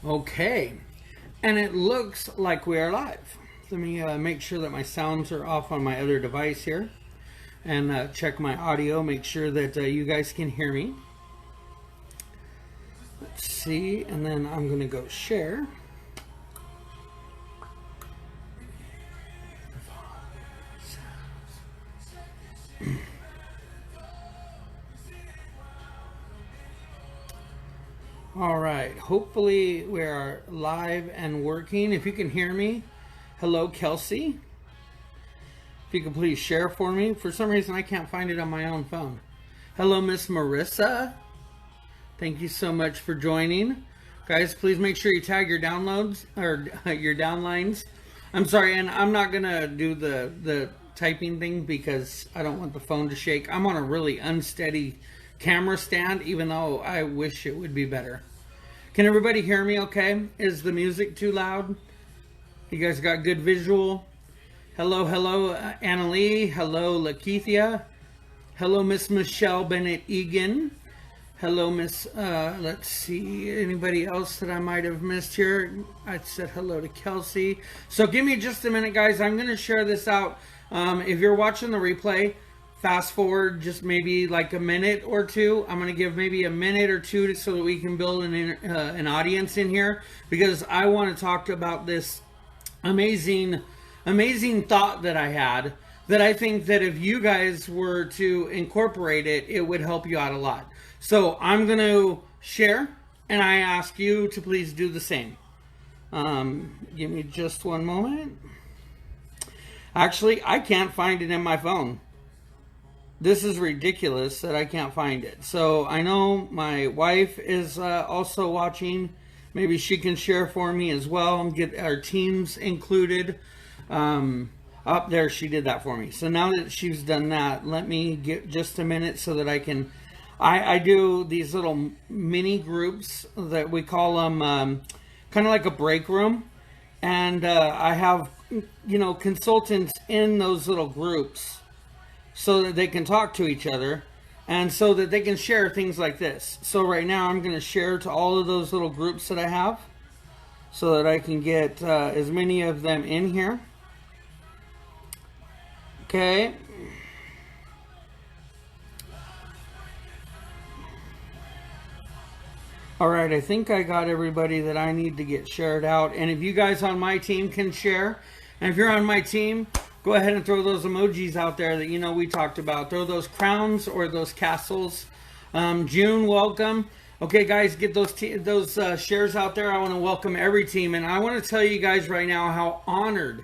Okay, and it looks like we are live. Let me make sure that my sounds are off on my other device here and check my audio, make sure that you guys can hear me. Let's see, and then I'm going to go share. All right, hopefully we are live and working. If you can hear me, hello Kelsey. If you could please share for me. For some reason I can't find it on my own phone. Hello Miss Marissa. Thank you so much for joining. Guys, please make sure you tag your downloads or your downlines. I'm sorry, and I'm not gonna do the typing thing because I don't want the phone to shake. I'm on a really unsteady camera stand, even though I wish it would be better. Can everybody hear me okay? Is the music too loud? You guys got good visual? Hello, Annalie. Hello, Lakeithia. Hello, Miss Michelle Bennett Egan. Hello, Miss, let's see, anybody else that I might have missed here? I said hello to Kelsey. So give me just a minute, guys. I'm going to share this out. If you're watching the replay, fast forward just maybe like a minute or two. I'm going to give maybe a minute or two so that we can build an audience in here, because I want to talk about this amazing thought that I had, that I think that if you guys were to incorporate it, it would help you out a lot. So I'm going to share, and I ask you to please do the same. Give me just one moment. Actually, I can't find it in my phone. This is ridiculous that I can't find it. So I know my wife is also watching. Maybe she can share for me as well and get our teams included. Up there, she did that for me. So now that she's done that, let me get just a minute so that I can... I do these little mini groups that we call them kind of like a break room. And I have, consultants in those little groups so that they can talk to each other and so that they can share things like this. So right now I'm going to share to all of those little groups that I have so that I can get as many of them in here. Okay. All right, I think I got everybody that I need to get shared out. And if you guys on my team can share, and if you're on my team, go ahead and throw those emojis out there that we talked about. Throw those crowns or those castles. June, welcome. Okay, guys, get those shares out there. I want to welcome every team. And I want to tell you guys right now how honored,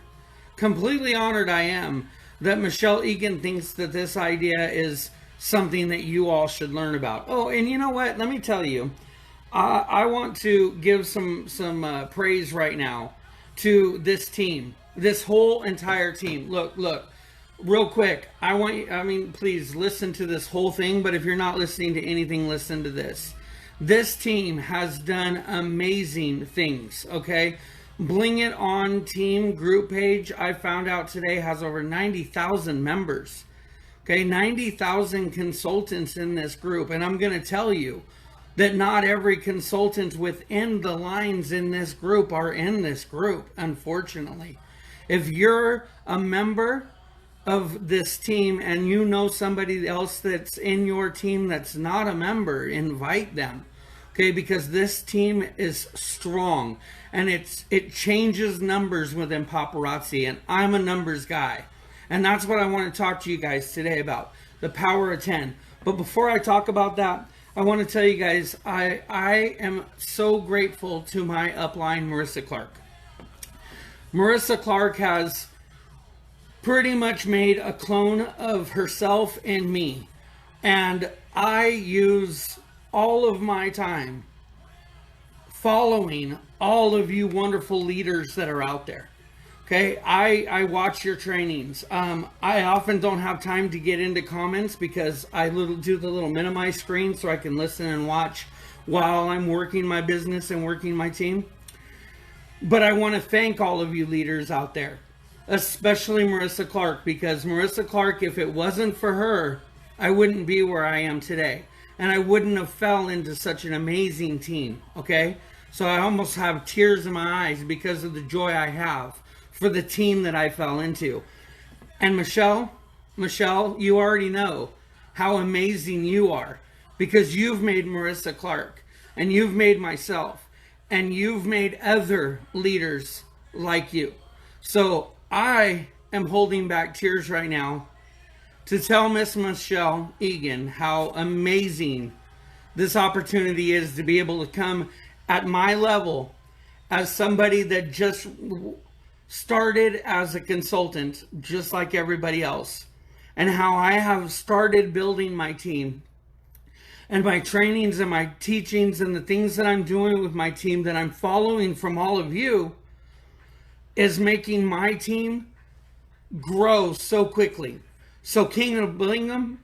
completely honored I am that Michelle Egan thinks that this idea is something that you all should learn about. Oh, and you know what? Let me tell you. I want to give some praise right now to this team, this whole entire team. Look, real quick. Please listen to this whole thing, but if you're not listening to anything, listen to this. This team has done amazing things, okay? Bling It On team group page, I found out today, has over 90,000 members. Okay, 90,000 consultants in this group, and I'm going to tell you that not every consultant within the lines in this group are in this group, unfortunately. If you're a member of this team and you know somebody else that's in your team that's not a member, invite them. Okay, because this team is strong and it changes numbers within paparazzi, and I'm a numbers guy. And that's what I want to talk to you guys today about, the power of 10. But before I talk about that, I want to tell you guys, I am so grateful to my upline, Marissa Clark. Marissa Clark has pretty much made a clone of herself and me. And I use all of my time following all of you wonderful leaders that are out there. Okay, I watch your trainings. I often don't have time to get into comments because I do the little minimize screen so I can listen and watch while I'm working my business and working my team. But I want to thank all of you leaders out there, especially Marissa Clark, because Marissa Clark, if it wasn't for her, I wouldn't be where I am today. And I wouldn't have fell into such an amazing team, okay? So I almost have tears in my eyes because of the joy I have for the team that I fell into. And Michelle, you already know how amazing you are, because you've made Marissa Clark, and you've made myself, and you've made other leaders like you. So I am holding back tears right now to tell Miss Michelle Egan how amazing this opportunity is to be able to come at my level as somebody that just started as a consultant, just like everybody else, and how I have started building my team and my trainings and my teachings and the things that I'm doing with my team that I'm following from all of you is making my team grow so quickly. So King of Blingdom,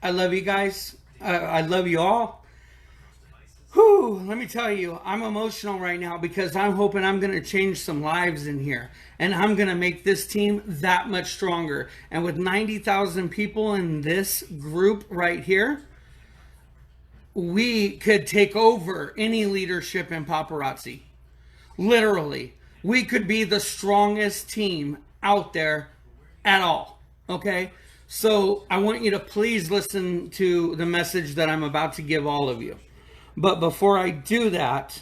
I love you guys. I love you all. Whew, let me tell you, I'm emotional right now because I'm hoping I'm going to change some lives in here. And I'm going to make this team that much stronger. And with 90,000 people in this group right here, we could take over any leadership in paparazzi. Literally. We could be the strongest team out there at all. Okay? So I want you to please listen to the message that I'm about to give all of you. But before I do that,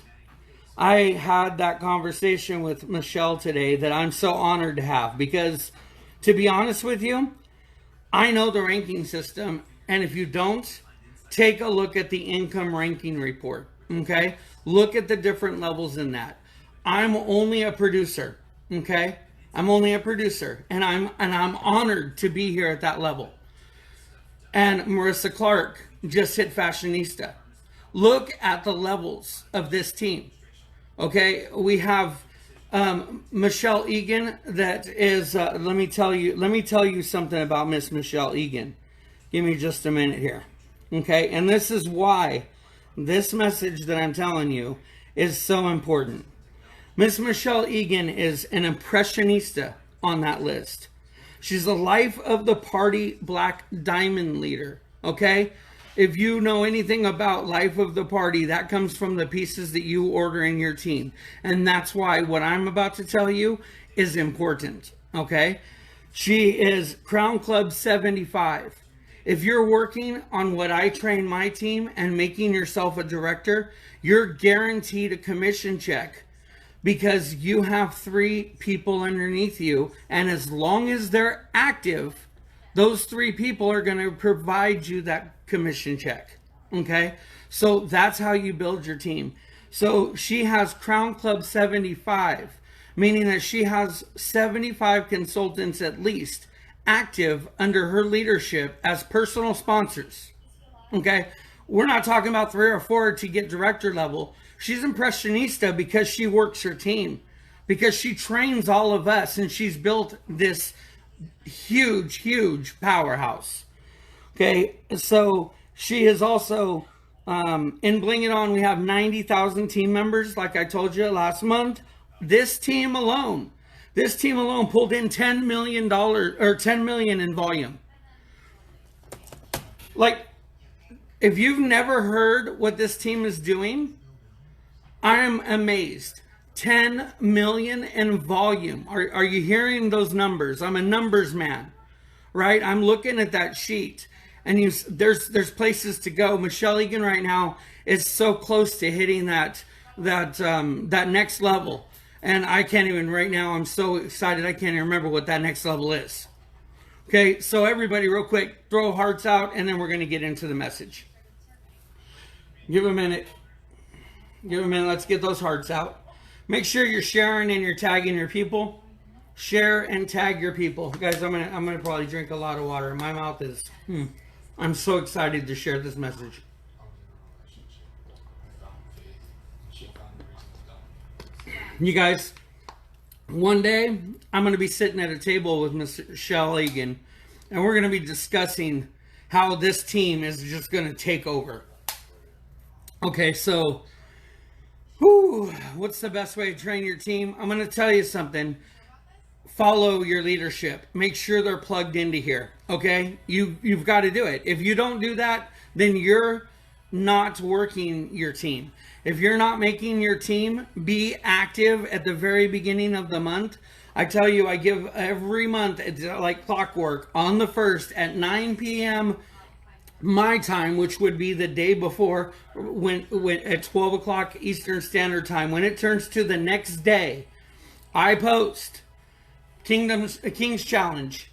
I had that conversation with Michelle today that I'm so honored to have, because to be honest with you, I know the ranking system, and if you don't, take a look at the income ranking report. Okay? Look at the different levels in that. I'm only a producer. Okay? I'm only a producer, and I'm honored to be here at that level. And Marissa Clark just hit fashionista. Look at the levels of this team. Okay, we have Michelle Egan. That is, let me tell you something about Miss Michelle Egan. Give me just a minute here. Okay, and this is why this message that I'm telling you is so important. Miss Michelle Egan is an impressionista on that list. She's a life of the party black diamond leader. Okay. If you know anything about life of the party, that comes from the pieces that you order in your team. And that's why what I'm about to tell you is important. Okay. She is Crown Club 75. If you're working on what I train my team and making yourself a director, you're guaranteed a commission check, because you have 3 people underneath you. And as long as they're active, those 3 people are going to provide you that commission check. Okay? So that's how you build your team. So she has Crown Club 75, meaning that she has 75 consultants at least active under her leadership as personal sponsors. Okay? We're not talking about 3 or 4 to get director level. She's impressionista because she works her team, because she trains all of us, and she's built this huge powerhouse. Okay, so she is also in Bling It On. We have 90,000 team members, like I told you last month. This team alone pulled in $10 million or $10 million in volume. Like, if you've never heard what this team is doing, I'm amazed. 10 million in volume. Are you hearing those numbers? I'm a numbers man, right? I'm looking at that sheet, and there's places to go. Michelle Egan right now is so close to hitting that next level, and I can't even right now. I'm so excited I can't even remember what that next level is. Okay, so everybody, real quick, throw hearts out, and then we're going to get into the message. Give a minute. Let's get those hearts out. Make sure you're sharing and you're tagging your people. Share and tag your people. Guys, I'm gonna probably drink a lot of water. My mouth is I'm so excited to share this message. You guys, one day I'm gonna be sitting at a table with Michelle Egan, and we're gonna be discussing how this team is just gonna take over. Okay, so what's the best way to train your team? I'm going to tell you something. Follow your leadership. Make sure they're plugged into here. Okay? You've got to do it. If you don't do that, then you're not working your team. If you're not making your team be active at the very beginning of the month, I tell you, I give every month, it's like clockwork, on the 1st at 9 p.m. my time, which would be the day before, when at 12 o'clock Eastern Standard Time, when it turns to the next day, I post King's Challenge.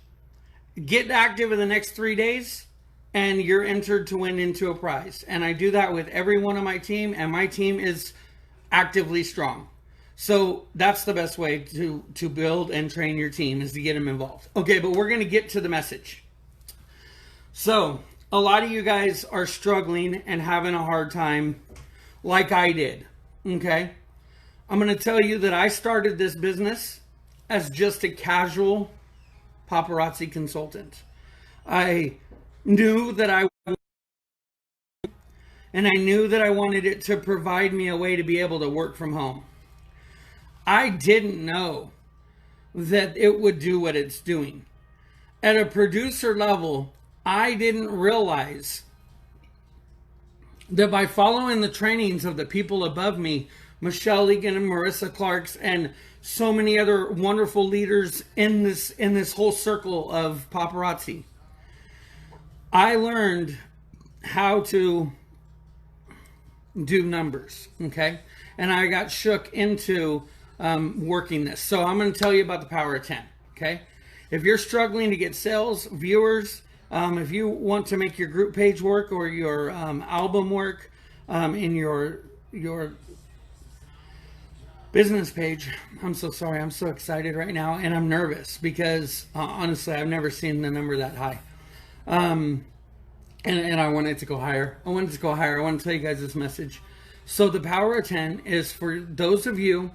Get active in the next 3 days, and you're entered to win into a prize. And I do that with every one of my team, and my team is actively strong. So that's the best way to build and train your team, is to get them involved. Okay, but we're going to get to the message. So a lot of you guys are struggling and having a hard time like I did. Okay, I'm going to tell you that I started this business as just a casual paparazzi consultant. I knew that I wanted it to provide me a way to be able to work from home. I didn't know that it would do what it's doing. At a producer level, I didn't realize that by following the trainings of the people above me, Michelle Egan and Marissa Clarks, and so many other wonderful leaders in this whole circle of paparazzi, I learned how to do numbers, okay? And I got shook into working this. So I'm going to tell you about the power of 10, okay? If you're struggling to get sales, viewers, if you want to make your group page work or your album work in your business page, I'm so sorry, I'm so excited right now, and I'm nervous because honestly, I've never seen the number that high. And I want it to go higher. I want to tell you guys this message. So the power of 10 is for those of you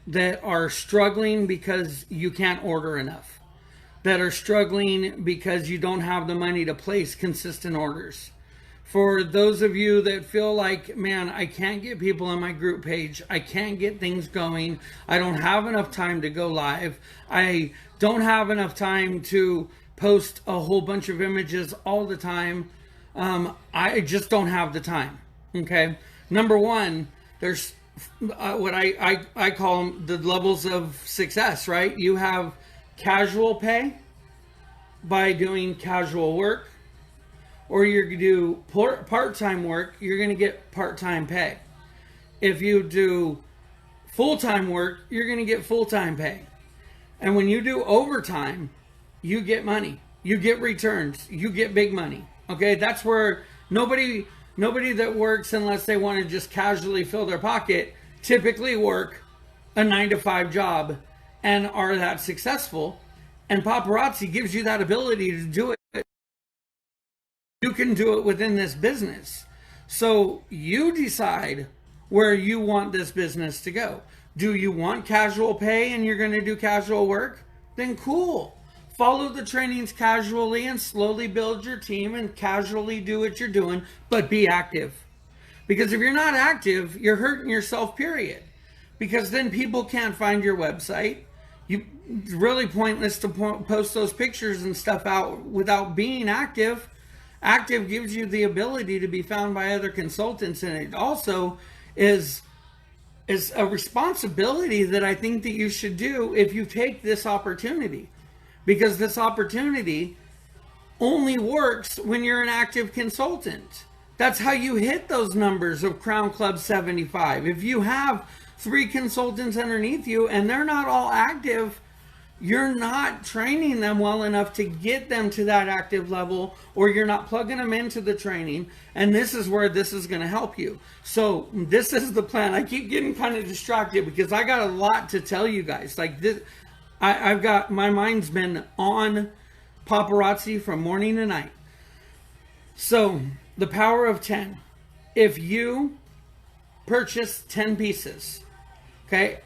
that are struggling because you can't order enough, that are struggling because you don't have the money to place consistent orders. For those of you that feel like, man, I can't get people on my group page, I can't get things going, I don't have enough time to go live, I don't have enough time to post a whole bunch of images all the time, I just don't have the time. Okay, number one, there's what I call them the levels of success, right? You have casual pay by doing casual work, or you're going to do part-time work, you're going to get part-time pay. If you do full-time work, you're going to get full-time pay. And when you do overtime, you get money, you get returns, you get big money. Okay, that's where nobody that works unless they want to just casually fill their pocket typically work a 9-to-5 job and are that successful. And paparazzi gives you that ability to do it. You can do it within this business. So you decide where you want this business to go. Do you want casual pay and you're going to do casual work? Then cool. Follow the trainings casually and slowly build your team and casually do what you're doing, but be active. Because if you're not active, you're hurting yourself, period. Because then people can't find your website. It's really pointless to post those pictures and stuff out without being active. Active gives you the ability to be found by other consultants, and it also is a responsibility that I think that you should do if you take this opportunity. Because this opportunity only works when you're an active consultant. That's how you hit those numbers of Crown Club 75. If you have 3 consultants underneath you and they're not all active, you're not training them well enough to get them to that active level, or you're not plugging them into the training. And this is where this is going to help you. So this is the plan. I keep getting kind of distracted because I got a lot to tell you guys. Like this, I've got, my mind's been on paparazzi from morning to night. So the power of 10. If you purchase 10 pieces, okay,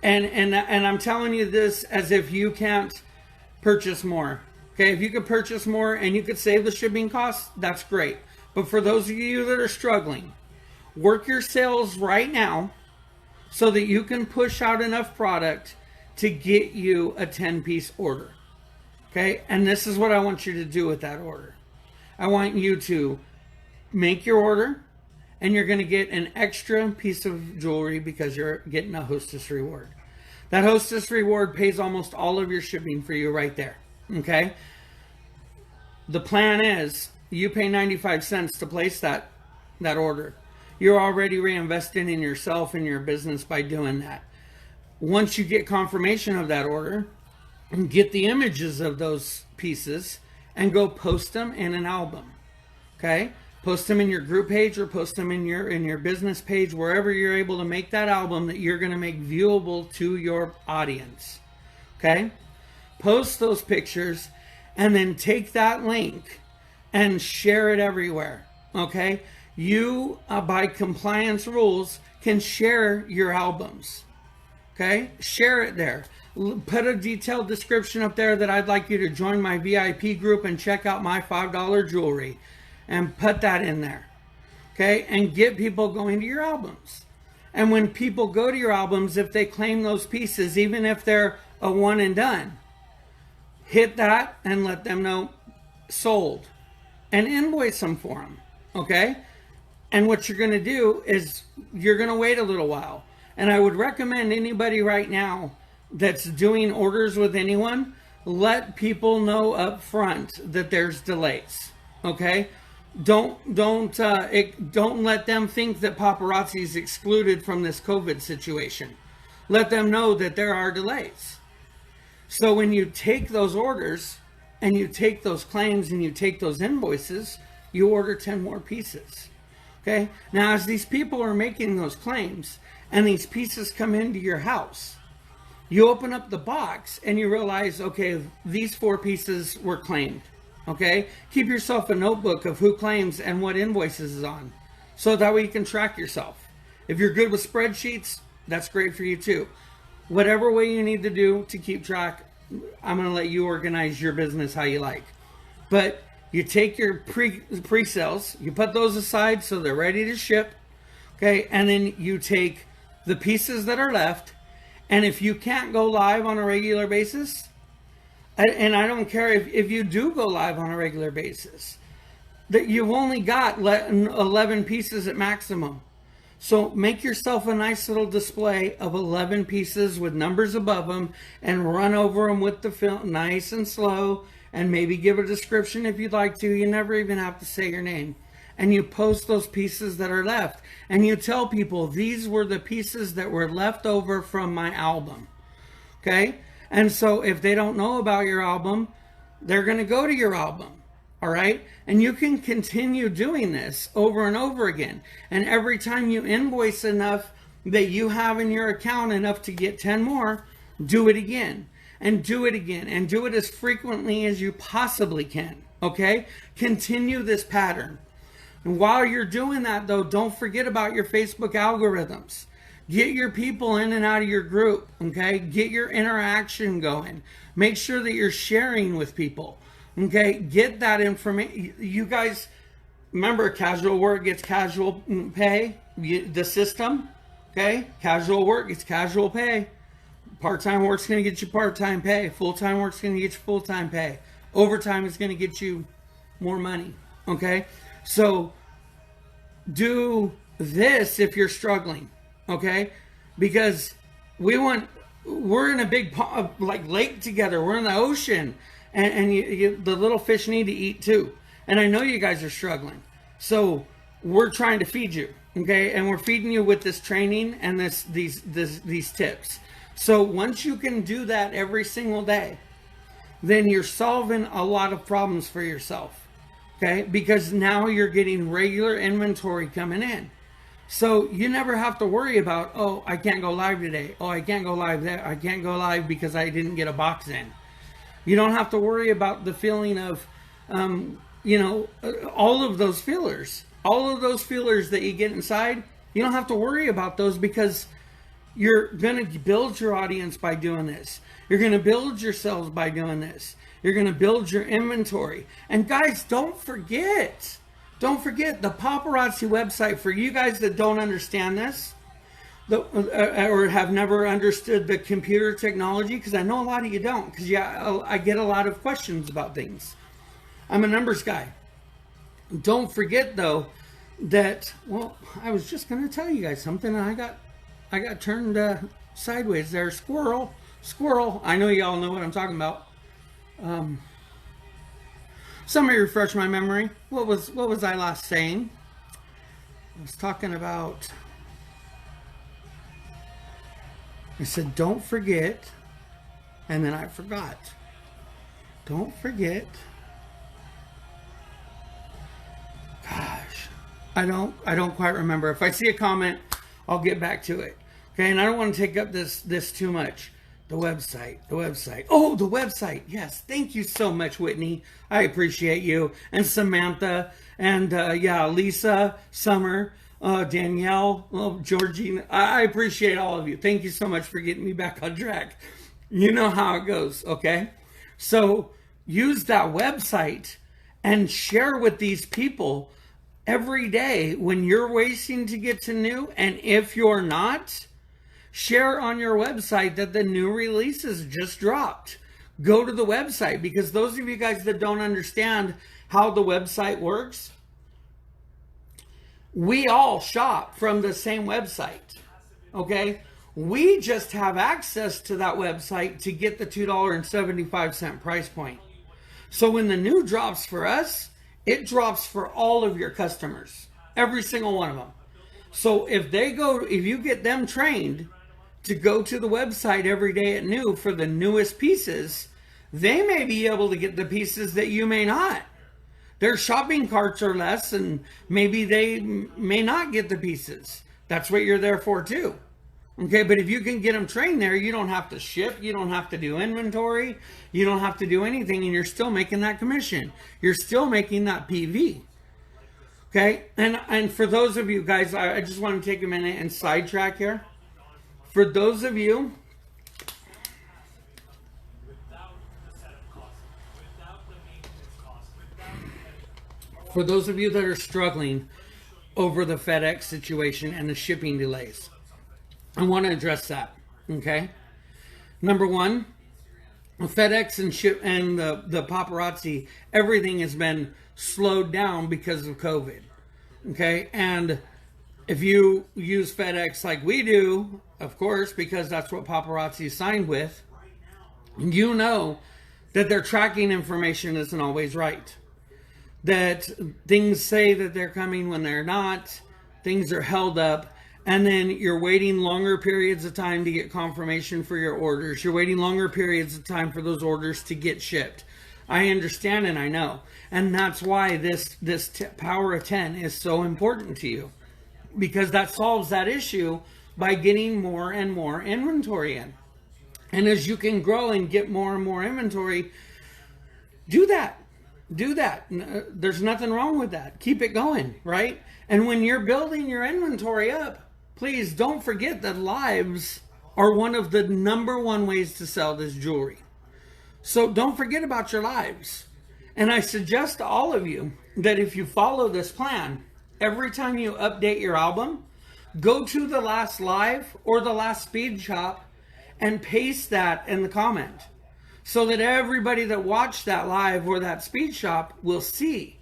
and I'm telling you this as if you can't purchase more. Okay, if you could purchase more and you could save the shipping costs, that's great. But for those of you that are struggling, work your sales right now so that you can push out enough product to get you a 10-piece order. Okay, and this is what I want you to do with that order. I want you to make your order, and you're going to get an extra piece of jewelry because you're getting a hostess reward. That hostess reward pays almost all of your shipping for you right there. Okay? The plan is you pay 95 cents to place that order. You're already reinvesting in yourself and your business by doing that. Once you get confirmation of that order, get the images of those pieces and go post them in an album. Okay? Post them in your group page or post them in your business page, wherever you're able to make that album that you're going to make viewable to your audience. Okay? Post those pictures and then take that link and share it everywhere. Okay? You, by compliance rules, can share your albums. Okay? Share it there. Put a detailed description up there that I'd like you to join my VIP group and check out my $5 jewelry. And put that in there. Okay? And get people going to your albums. And when people go to your albums, if they claim those pieces, even if they're a one and done, hit that and let them know sold. And invoice them for them. Okay? And what you're going to do is you're going to wait a little while. And I would recommend anybody right now that's doing orders with anyone, let people know up front that there's delays. Okay? Don't let them think that paparazzi is excluded from this COVID situation. Let them know that there are delays. So when you take those orders and you take those claims and you take those invoices, you order 10 more pieces. Okay? Now, as these people are making those claims and these pieces come into your house, you open up the box and you realize, okay, these 4 pieces were claimed. Okay? Keep yourself a notebook of who claims and what invoices is on. So that way you can track yourself. If you're good with spreadsheets, that's great for you too. Whatever way you need to do to keep track, I'm going to let you organize your business how you like. But you take your pre-sales, you put those aside so they're ready to ship. Okay? And then you take the pieces that are left. And if you can't go live on a regular basis, and I don't care if you do go live on a regular basis, that you've only got 11 pieces at maximum. So make yourself a nice little display of 11 pieces with numbers above them and run over them with the film nice and slow, and maybe give a description if you'd like to. You never even have to say your name. And you post those pieces that are left. And you tell people, these were the pieces that were left over from my album. Okay? And so if they don't know about your album, they're going to go to your album. All right? And you can continue doing this over and over again. And every time you invoice enough that you have in your account enough to get 10 more, do it again. And do it again. And do it as frequently as you possibly can. Okay? Continue this pattern. And while you're doing that, though, don't forget about your Facebook algorithms. Get your people in and out of your group, okay? Get your interaction going. Make sure that you're sharing with people, okay? Get that information. You guys, remember, casual work gets casual pay. The system, okay? Casual work gets casual pay. Part-time work's going to get you part-time pay. Full-time work's going to get you full-time pay. Overtime is going to get you more money, okay? So do this if you're struggling. Okay, because we're in a big like lake together. We're in the ocean, and the little fish need to eat too. And I know you guys are struggling, so we're trying to feed you. Okay, and we're feeding you with this training and these tips. So once you can do that every single day, then you're solving a lot of problems for yourself. Okay, because now you're getting regular inventory coming in. So you never have to worry about, oh, I can't go live today. Oh, I can't go live there. I can't go live because I didn't get a box in. You don't have to worry about the feeling of, all of those feelers. All of those feelers that you get inside, you don't have to worry about those because you're going to build your audience by doing this. You're going to build yourselves by doing this. You're going to build your inventory. And guys, don't forget the paparazzi website. For you guys that don't understand this, or have never understood the computer technology, because I know a lot of you don't, because I get a lot of questions about things. I'm a numbers guy. Don't forget, though, that, well, I was just going to tell you guys something, and I got turned sideways there. Squirrel. I know y'all know what I'm talking about. Somebody refresh my memory. What was I last saying? I was talking about. I said, don't forget, and then I forgot. Don't forget. Gosh, I don't quite remember. If I see a comment, I'll get back to it. Okay, and I don't want to take up this too much. The website. Oh, the website. Yes, thank you so much, Whitney. I appreciate you, and Samantha, and yeah, Lisa, Summer, Danielle, Georgine. I appreciate all of you. Thank you so much for getting me back on track. You know how it goes, okay? So use that website and share with these people every day when you're waiting to get to new. And if you're not, share on your website that the new releases just dropped. Go to the website, because those of you guys that don't understand how the website works, we all shop from the same website, okay? We just have access to that website to get the $2.75 price point. So when the new drops for us, it drops for all of your customers, every single one of them. So if you get them trained to go to the website every day at new for the newest pieces, they may be able to get the pieces that you may not. Their shopping carts are less, and maybe they may not get the pieces. That's what you're there for too. Okay, but if you can get them trained there, you don't have to ship, you don't have to do inventory, you don't have to do anything, and you're still making that commission. You're still making that PV. Okay, and for those of you guys, I just want to take a minute and sidetrack here. For those of you that are struggling over the FedEx situation and the shipping delays, I want to address that, okay? Number one, FedEx and the paparazzi, everything has been slowed down because of COVID, okay? And if you use FedEx like we do, of course, because that's what paparazzi signed with, you know that their tracking information isn't always right. That things say that they're coming when they're not, things are held up. And then you're waiting longer periods of time to get confirmation for your orders. You're waiting longer periods of time for those orders to get shipped. I understand and I know. And that's why this power of 10 is so important to you. Because that solves that issue by getting more and more inventory in. And as you can grow and get more and more inventory, do that. Do that. There's nothing wrong with that. Keep it going, right? And when you're building your inventory up, please don't forget that lives are one of the #1 ways to sell this jewelry. So don't forget about your lives. And I suggest to all of you that if you follow this plan, every time you update your album, go to the last live or the last speed shop and paste that in the comment, so that everybody that watched that live or that speed shop will see,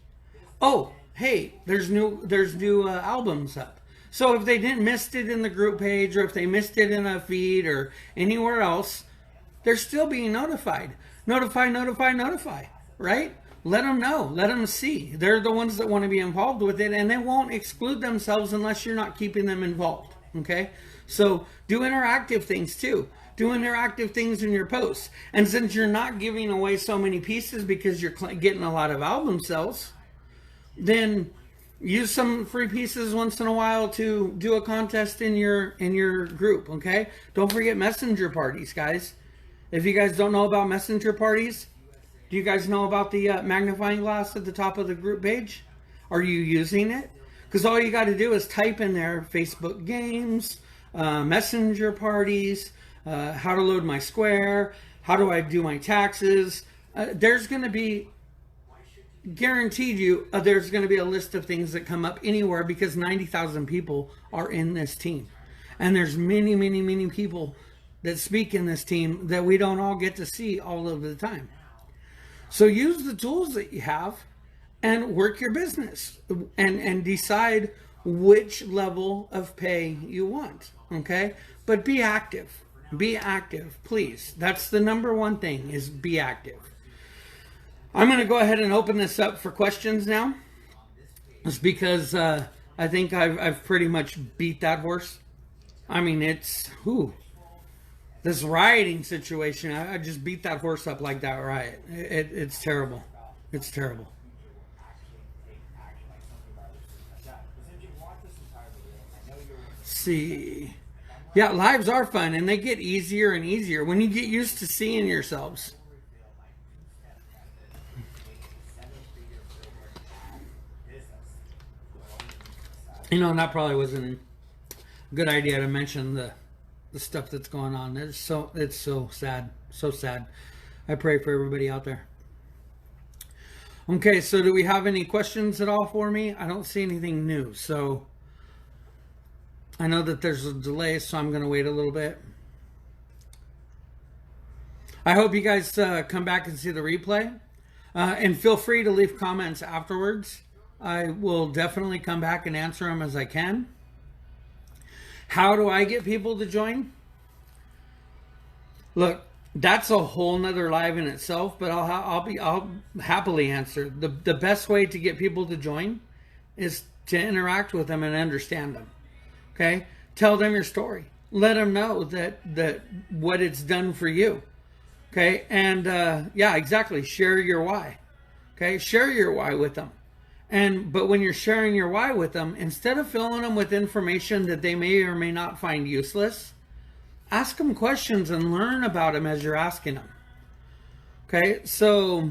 oh, hey, there's new albums up. So if they didn't missed it in the group page, or if they missed it in a feed or anywhere else, they're still being notified. Notify, right? Let them know. Let them see. They're the ones that want to be involved with it, and they won't exclude themselves unless you're not keeping them involved, okay? So do interactive things too. Do interactive things in your posts. And since you're not giving away so many pieces because you're getting a lot of album sales, then use some free pieces once in a while to do a contest in your group, okay? Don't forget messenger parties, guys. If you guys don't know about messenger parties, do you guys know about the magnifying glass at the top of the group page? Are you using it? Because all you got to do is type in there Facebook games, messenger parties, how to load my Square, how do I do my taxes. There's going to be, guaranteed you, there's going to be a list of things that come up anywhere, because 90,000 people are in this team. And there's many, many, many people that speak in this team that we don't all get to see all of the time. So use the tools that you have and work your business and decide which level of pay you want. Okay. But be active. Be active, please. That's the number one thing, is be active. I'm going to go ahead and open this up for questions now. It's because I think I've pretty much beat that horse. I mean, this rioting situation, I just beat that horse up like that riot. It's terrible. It's terrible. See. Yeah, lives are fun, and they get easier and easier when you get used to seeing yourselves. And that probably wasn't a good idea to mention the stuff that's going on. It's so sad. So sad. I pray for everybody out there. Okay, so do we have any questions at all for me? I don't see anything new, so I know that there's a delay, so I'm going to wait a little bit. I hope you guys come back and see the replay. And feel free to leave comments afterwards. I will definitely come back and answer them as I can. How do I get people to join? Look, that's a whole nother live in itself, but I'll happily answer. The best way to get people to join is to interact with them and understand them. Okay? Tell them your story. Let them know that what it's done for you. Okay? And yeah, exactly. Share your why. Okay? Share your why with them. But when you're sharing your why with them, instead of filling them with information that they may or may not find useless, ask them questions and learn about them as you're asking them. Okay, so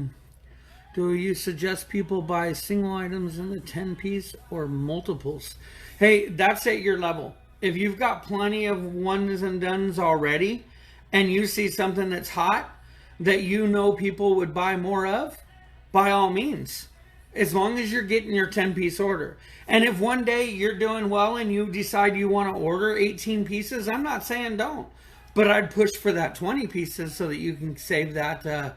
do you suggest people buy single items in the 10-piece or multiples? Hey, that's at your level. If you've got plenty of ones and dones already, and you see something that's hot that you know people would buy more of, by all means. As long as you're getting your 10-piece order. And if one day you're doing well and you decide you want to order 18 pieces, I'm not saying don't. But I'd push for that 20 pieces so that you can save that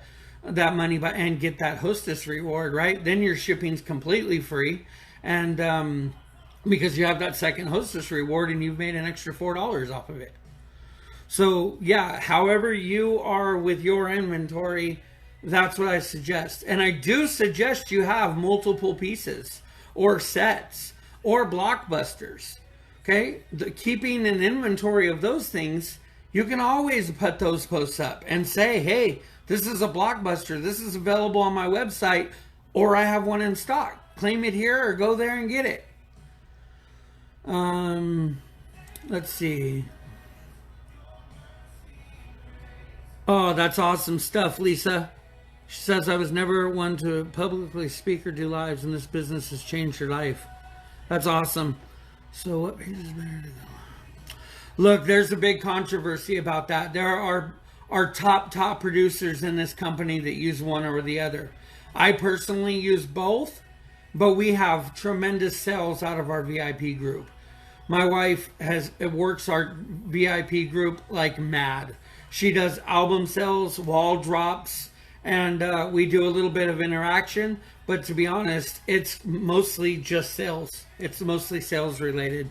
money and get that hostess reward, right? Then your shipping's completely free. And because you have that second hostess reward and you've made an extra $4 off of it. So yeah, however you are with your inventory, that's what I suggest. And I do suggest you have multiple pieces or sets or blockbusters. Okay? Keeping an inventory of those things, you can always put those posts up and say, hey, this is a blockbuster. This is available on my website, or I have one in stock. Claim it here or go there and get it. Let's see. Oh, that's awesome stuff, Lisa. She says, I was never one to publicly speak or do lives, and this business has changed her life. That's awesome. So what page is better to go? Look, there's a big controversy about that. There are top producers in this company that use one or the other. I personally use both, but we have tremendous sales out of our VIP group. My wife works our VIP group like mad. She does album sales, wall drops, and we do a little bit of interaction, but to be honest, it's mostly just sales. It's mostly sales related.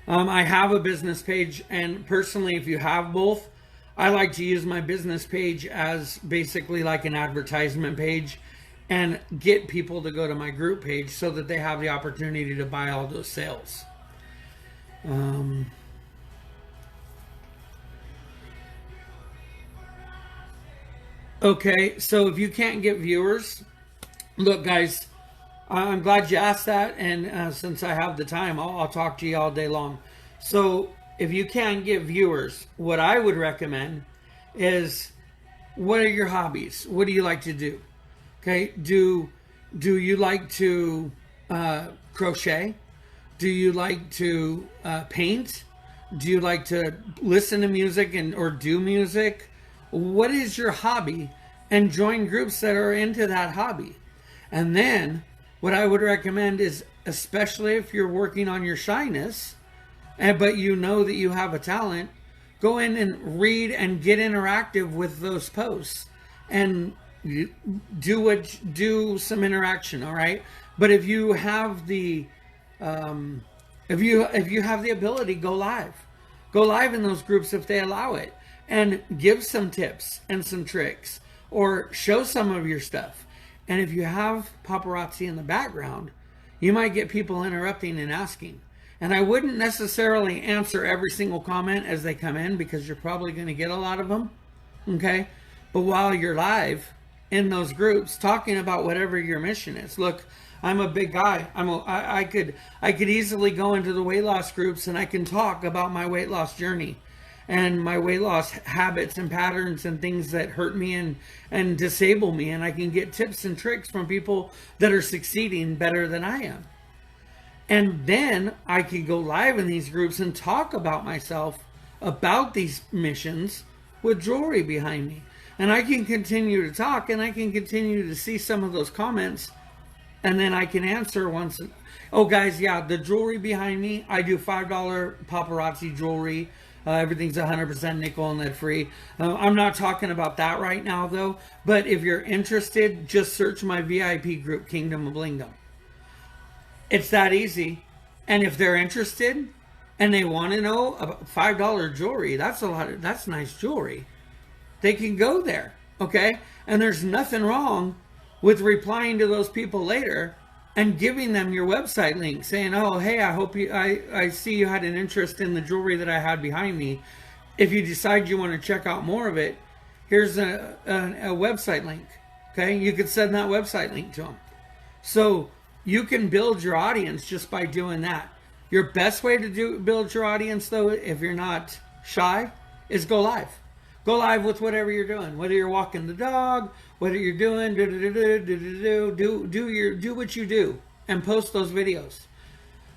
I have a business page, and personally, if you have both, I like to use my business page as basically like an advertisement page and get people to go to my group page so that they have the opportunity to buy all those sales. Okay, so if you can't get viewers, look guys, I'm glad you asked that, and since I have the time, I'll talk to you all day long. So if you can't get viewers, what I would recommend is, what are your hobbies? What do you like to do? Okay, do you like to crochet? Do you like to paint? Do you like to listen to music or do music? What is your hobby? And join groups that are into that hobby. And then what I would recommend is, especially if you're working on your shyness, but you know that you have a talent, go in and read and get interactive with those posts. And do some interaction, all right? But if you have the if you have the ability, go live. Go live in those groups if they allow it, and give some tips and some tricks, or show some of your stuff. And if you have paparazzi in the background, you might get people interrupting and asking. And I wouldn't necessarily answer every single comment as they come in, because you're probably going to get a lot of them. Okay? But while you're live in those groups talking about whatever your mission is. Look, I'm a big guy. I could easily go into the weight loss groups and I can talk about my weight loss journey and my weight loss habits and patterns and things that hurt me and disable me. And I can get tips and tricks from people that are succeeding better than I am. And then I could go live in these groups and talk about myself, about these missions, with jewelry behind me. And I can continue to talk, and I can continue to see some of those comments, and then I can answer once. Oh, guys, yeah, the jewelry behind me, I do $5 paparazzi jewelry. Everything's 100% nickel and lead free. I'm not talking about that right now, though. But if you're interested, just search my VIP group, Kingdom of Blingdom. It's that easy. And if they're interested and they want to know about $5 jewelry, that's nice jewelry. They can go there, okay? And there's nothing wrong with replying to those people later and giving them your website link, saying, "Oh, hey, I see you had an interest in the jewelry that I had behind me. If you decide you want to check out more of it, here's a website link." Okay, you could send that website link to them. So you can build your audience just by doing that. Your best way to build your audience, though, if you're not shy, is go live. Go live with whatever you're doing, whether you're walking the dog, whether you're doing do what you do, and post those videos,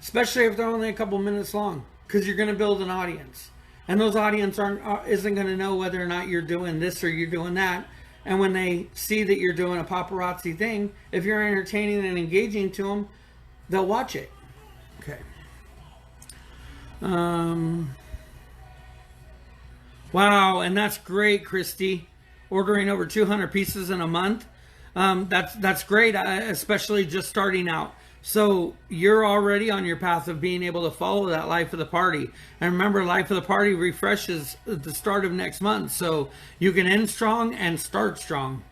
especially if they're only a couple minutes long, because you're going to build an audience, and those audience isn't going to know whether or not you're doing this or you're doing that. And when they see that you're doing a paparazzi thing, if you're entertaining and engaging to them, they'll watch it. Okay. Wow, and that's great, Christy. Ordering over 200 pieces in a month. That's great, especially just starting out. So you're already on your path of being able to follow that Life of the Party. And remember, Life of the Party refreshes at the start of next month. So you can end strong and start strong.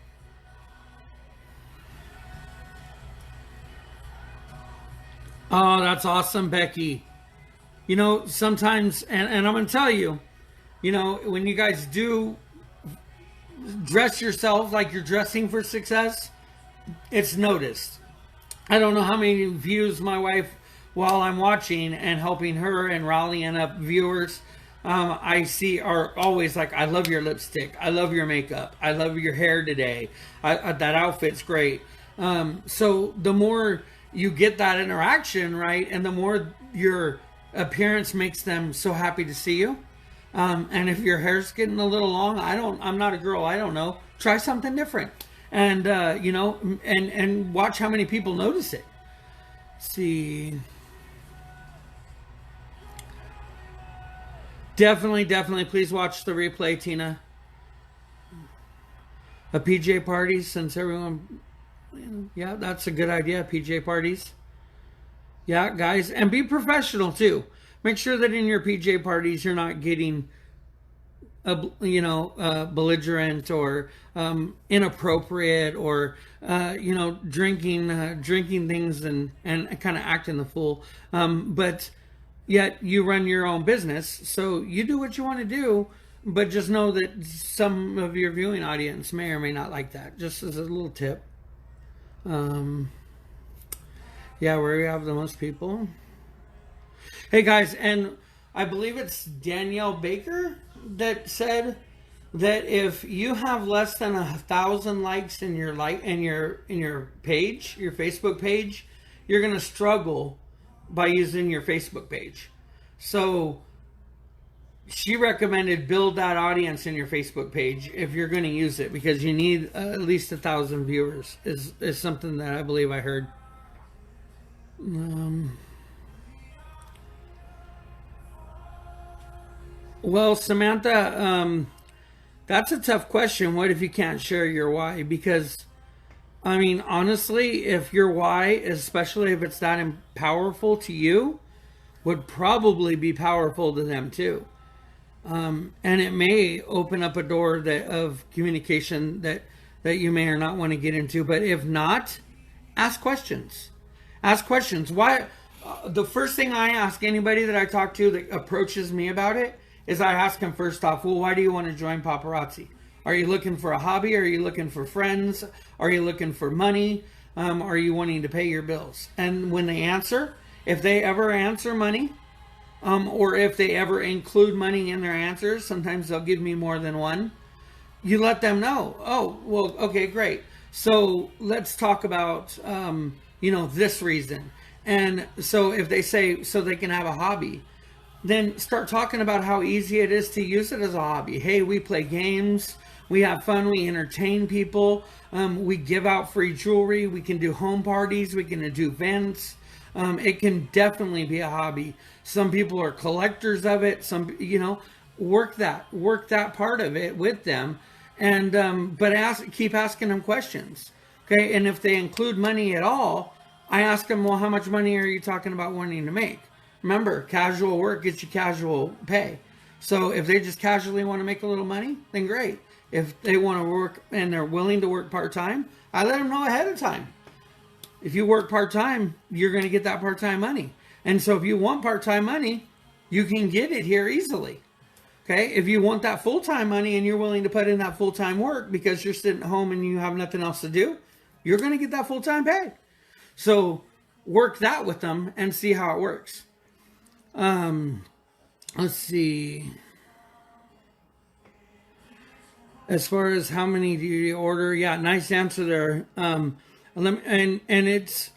Oh, that's awesome, Becky. You know, sometimes, and I'm going to tell you, you know, when you guys do dress yourself like you're dressing for success, it's noticed. I don't know how many views my wife, while I'm watching and helping her and rallying up viewers, I see are always like, "I love your lipstick. I love your makeup. I love your hair today. That outfit's great." So the more you get that interaction, right, and the more your appearance makes them so happy to see you. And if your hair's getting a little long, I'm not a girl, I don't know. Try something different. And, you know, and watch how many people notice it. Let's see. Definitely, please watch the replay, Tina. A PJ parties, since everyone, yeah, that's a good idea, PJ parties. Yeah, guys, and be professional, too. Make sure that in your PJ parties, you're not getting, belligerent or inappropriate or, drinking things and kind of acting the fool. But yet you run your own business. So you do what you want to do, but just know that some of your viewing audience may or may not like that. Just as a little tip. Yeah, where we have the most people. Hey guys, and I believe it's Danielle Baker that said that if you have less than 1,000 likes in your page, your Facebook page, you're gonna struggle by using your Facebook page. So she recommended build that audience in your Facebook page if you're going to use it, because you need at least 1,000 viewers. Is something that I believe I heard. Well, Samantha, That's a tough question. What if you can't share your why? Because, I mean, honestly, if your why, especially if it's that powerful to you, would probably be powerful to them too. And it may open up a door of communication that you may or not want to get into. But if not, ask questions. Ask questions. Why? The first thing I ask anybody that I talk to that approaches me about it is I ask them first off, well, why do you want to join paparazzi? Are you looking for a hobby? Are you looking for friends? Are you looking for money? Are you wanting to pay your bills? And when they answer, if they ever answer money, or if they ever include money in their answers, sometimes they'll give me more than one. You let them know. Oh, well, okay, great. So let's talk about, this reason. And so if they say so they can have a hobby, then start talking about how easy it is to use it as a hobby. Hey, we play games. We have fun. We entertain people. We give out free jewelry. We can do home parties. We can do events. It can definitely be a hobby. Some people are collectors of it. Some, work that part of it with them, and but keep asking them questions. Okay, and if they include money at all, I ask them, well, how much money are you talking about wanting to make? Remember, casual work gets you casual pay. So if they just casually want to make a little money, then great. If they want to work and they're willing to work part-time, I let them know ahead of time. If you work part-time, you're going to get that part-time money. And so if you want part-time money, you can get it here easily. Okay? If you want that full-time money and you're willing to put in that full-time work because you're sitting at home and you have nothing else to do, you're going to get that full-time pay. So work that with them and see how it works. Let's see. As far as how many do you order? Yeah, nice answer there. And it's,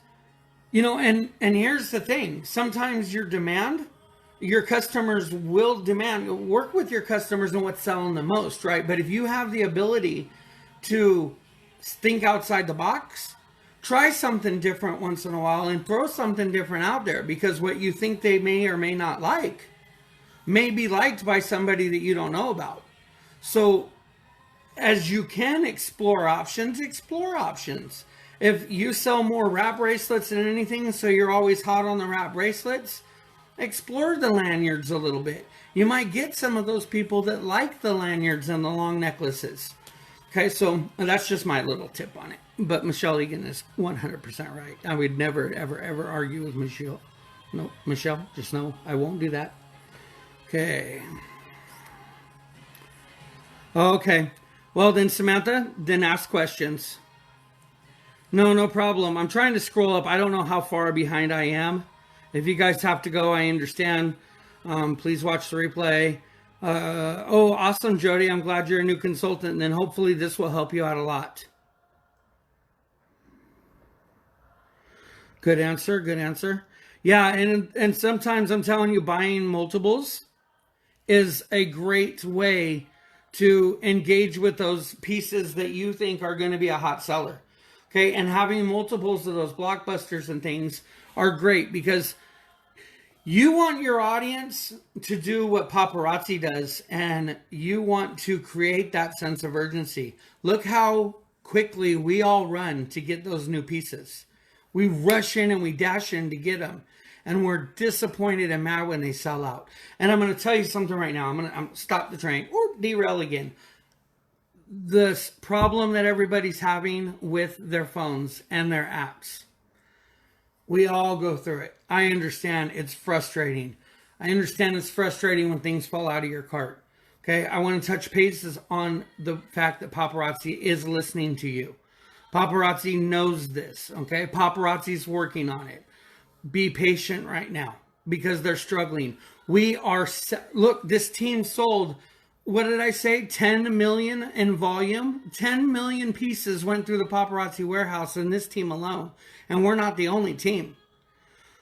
and here's the thing. Sometimes your customers will demand, work with your customers on what's selling the most, right? But if you have the ability to think outside the box, try something different once in a while and throw something different out there, because what you think they may or may not like may be liked by somebody that you don't know about. So as you can explore options. If you sell more wrap bracelets than anything, so you're always hot on the wrap bracelets, explore the lanyards a little bit. You might get some of those people that like the lanyards and the long necklaces. Okay, so that's just my little tip on it. But Michelle Egan is 100% right. I would never, ever, ever argue with Michelle. No, Michelle, just know I won't do that. Okay. Okay. Well, then, Samantha, then ask questions. No problem. I'm trying to scroll up. I don't know how far behind I am. If you guys have to go, I understand. Please watch the replay. Awesome, Jody. I'm glad you're a new consultant. And then hopefully this will help you out a lot. Good answer. Yeah, and sometimes I'm telling you, buying multiples is a great way to engage with those pieces that you think are going to be a hot seller. Okay, and having multiples of those blockbusters and things are great, because you want your audience to do what paparazzi does, and you want to create that sense of urgency. Look how quickly we all run to get those new pieces. We rush in and we dash in to get them. And we're disappointed and mad when they sell out. And I'm going to tell you something right now. I'm going to stop the train or derail again. This problem that everybody's having with their phones and their apps. We all go through it. I understand it's frustrating. I understand it's frustrating when things fall out of your cart. Okay, I want to touch bases on the fact that paparazzi is listening to you. Paparazzi knows this. Okay, paparazzi's working on it. Be patient right now, because they're struggling. Look, this team sold, what did I say? 10 million in volume. 10 million pieces went through the paparazzi warehouse in this team alone. And we're not the only team.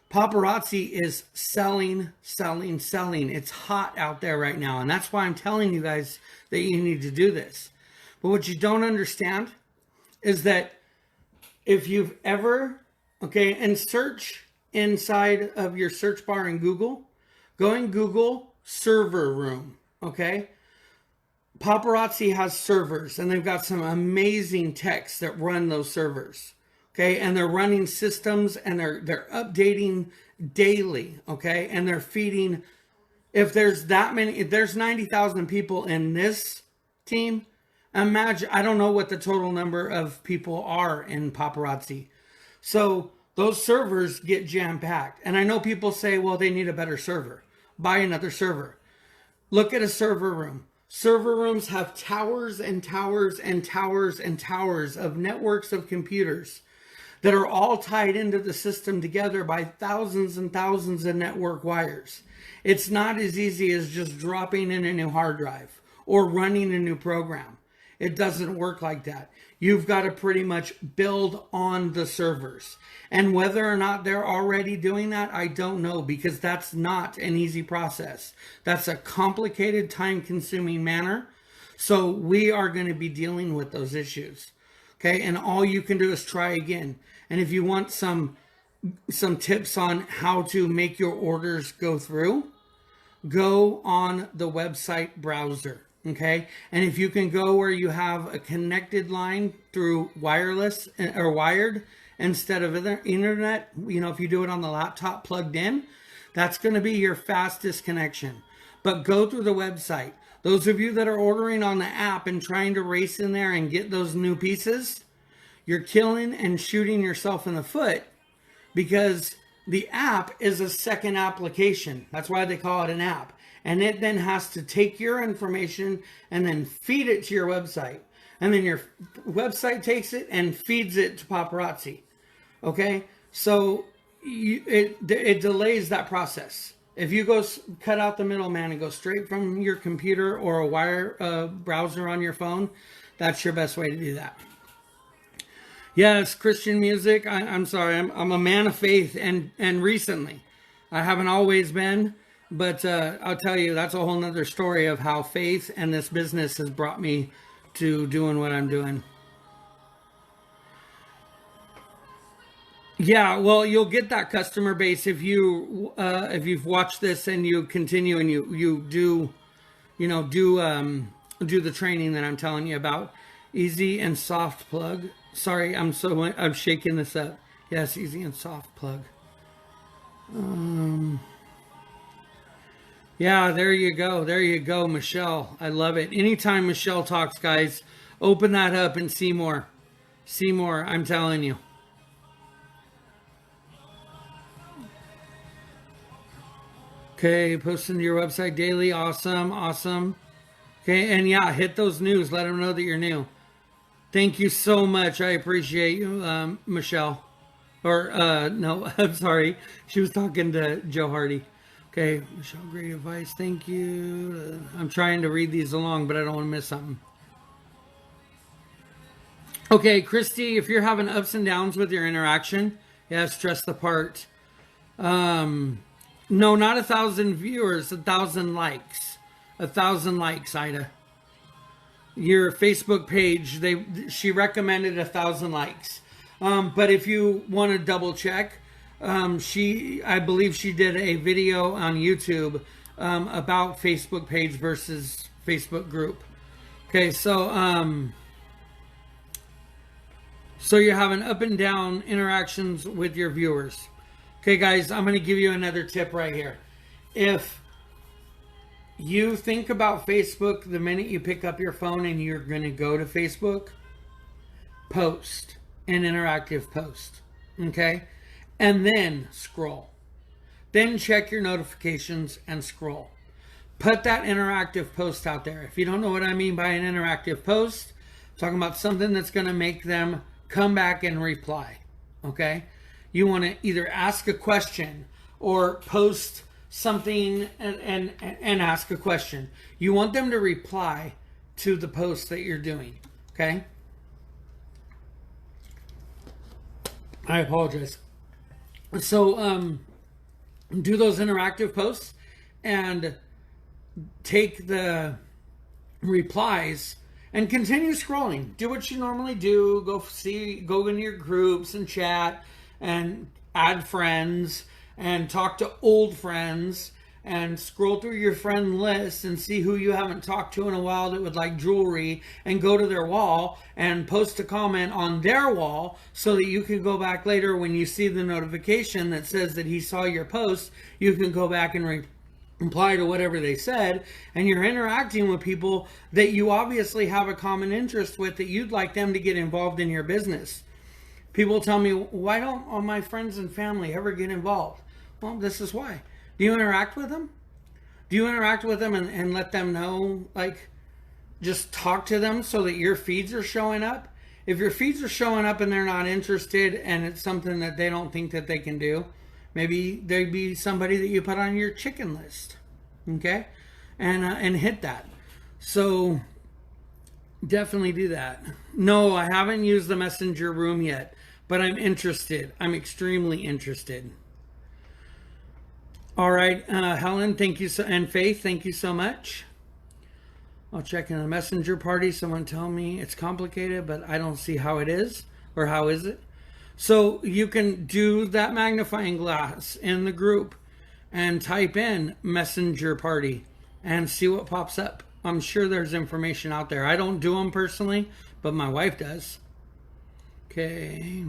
Paparazzi is selling. It's hot out there right now. And that's why I'm telling you guys that you need to do this. But what you don't understand is that if you've ever, and search inside of your search bar in Google, go and Google server room, okay? Paparazzi has servers, and they've got some amazing techs that run those servers. Okay, and they're running systems, and they're updating daily. Okay, and they're feeding. If there's that many, if there's 90,000 people in this team, imagine, I don't know what the total number of people are in Paparazzi. So those servers get jam-packed. And I know people say, well, they need a better server. Buy another server. Look at a server room. Server rooms have towers and towers and towers and towers of networks of computers that are all tied into the system together by thousands and thousands of network wires. It's not as easy as just dropping in a new hard drive or running a new program. It doesn't work like that. You've got to pretty much build on the servers. And whether or not they're already doing that, I don't know, because that's not an easy process. That's a complicated, time-consuming manner. So we are going to be dealing with those issues. Okay, and all you can do is try again. And if you want some tips on how to make your orders go through, go on the website browser. Okay, and if you can go where you have a connected line through wireless or wired instead of internet, you know, if you do it on the laptop plugged in, that's going to be your fastest connection. But go through the website. Those of you that are ordering on the app and trying to race in there and get those new pieces, you're killing and shooting yourself in the foot, because the app is a second application. That's why they call it an app. And it then has to take your information and then feed it to your website. And then your website takes it and feeds it to Paparazzi. Okay? So it delays that process. If you go cut out the middleman and go straight from your computer or a wire browser on your phone, that's your best way to do that. Yes, Christian music. I'm sorry. I'm a man of faith, and recently. I haven't always been. But I'll tell you, that's a whole nother story of how faith and this business has brought me to doing what I'm doing. Yeah, well, you'll get that customer base if you've watched this and you continue and you do the training that I'm telling you about. Easy and soft plug. Sorry, I'm shaking this up. Yes, easy and soft plug. Yeah, there you go. There you go, Michelle. I love it. Anytime Michelle talks, guys, open that up and see more. See more, I'm telling you. Okay, posting to your website daily. Awesome, awesome. Okay, and yeah, hit those news. Let them know that you're new. Thank you so much. I appreciate you, Michelle. Or, no, I'm sorry. She was talking to Joe Hardy. Okay, Michelle, great advice. Thank you. I'm trying to read these along, but I don't want to miss something. Okay, Christy, if you're having ups and downs with your interaction, yeah, stress the part. No, not 1,000 viewers, 1,000 likes. 1,000 likes, Ida. Your Facebook page, she recommended 1,000 likes. But if you want to double check, I believe she did a video on YouTube about Facebook page versus Facebook group. Okay, so you're having up and down interactions with your viewers. Okay, guys, I'm going to give you another tip right here. If you think about Facebook the minute you pick up your phone and you're going to go to Facebook, post an interactive post. Okay? And then scroll. Then check your notifications and scroll. Put that interactive post out there. If you don't know what I mean by an interactive post, I'm talking about something that's going to make them come back and reply. Okay? You want to either ask a question or post something and ask a question. You want them to reply to the post that you're doing. Okay? I apologize. So do those interactive posts and take the replies and continue scrolling. Do what you normally do. Go into your groups and chat and add friends and talk to old friends and scroll through your friend list and see who you haven't talked to in a while that would like jewelry, and go to their wall and post a comment on their wall so that you can go back later when you see the notification that says that he saw your post. You can go back and reply to whatever they said, and you're interacting with people that you obviously have a common interest with, that you'd like them to get involved in your business. People tell me, why don't all my friends and family ever get involved? Well, this is why. Do you interact with them? Do you interact with them and let them know, like, just talk to them so that your feeds are showing up? If your feeds are showing up and they're not interested and it's something that they don't think that they can do, maybe there'd be somebody that you put on your chicken list, okay? And hit that. So definitely do that. No, I haven't used the messenger room yet, but I'm interested. I'm extremely interested. All right, Helen, thank you so, and Faith, thank you so much. I'll check in a messenger party. Someone tell me it's complicated, but I don't see how it is, or how is it? So you can do that magnifying glass in the group and type in messenger party and see what pops up. I'm sure there's information out there. I don't do them personally, but my wife does. Okay.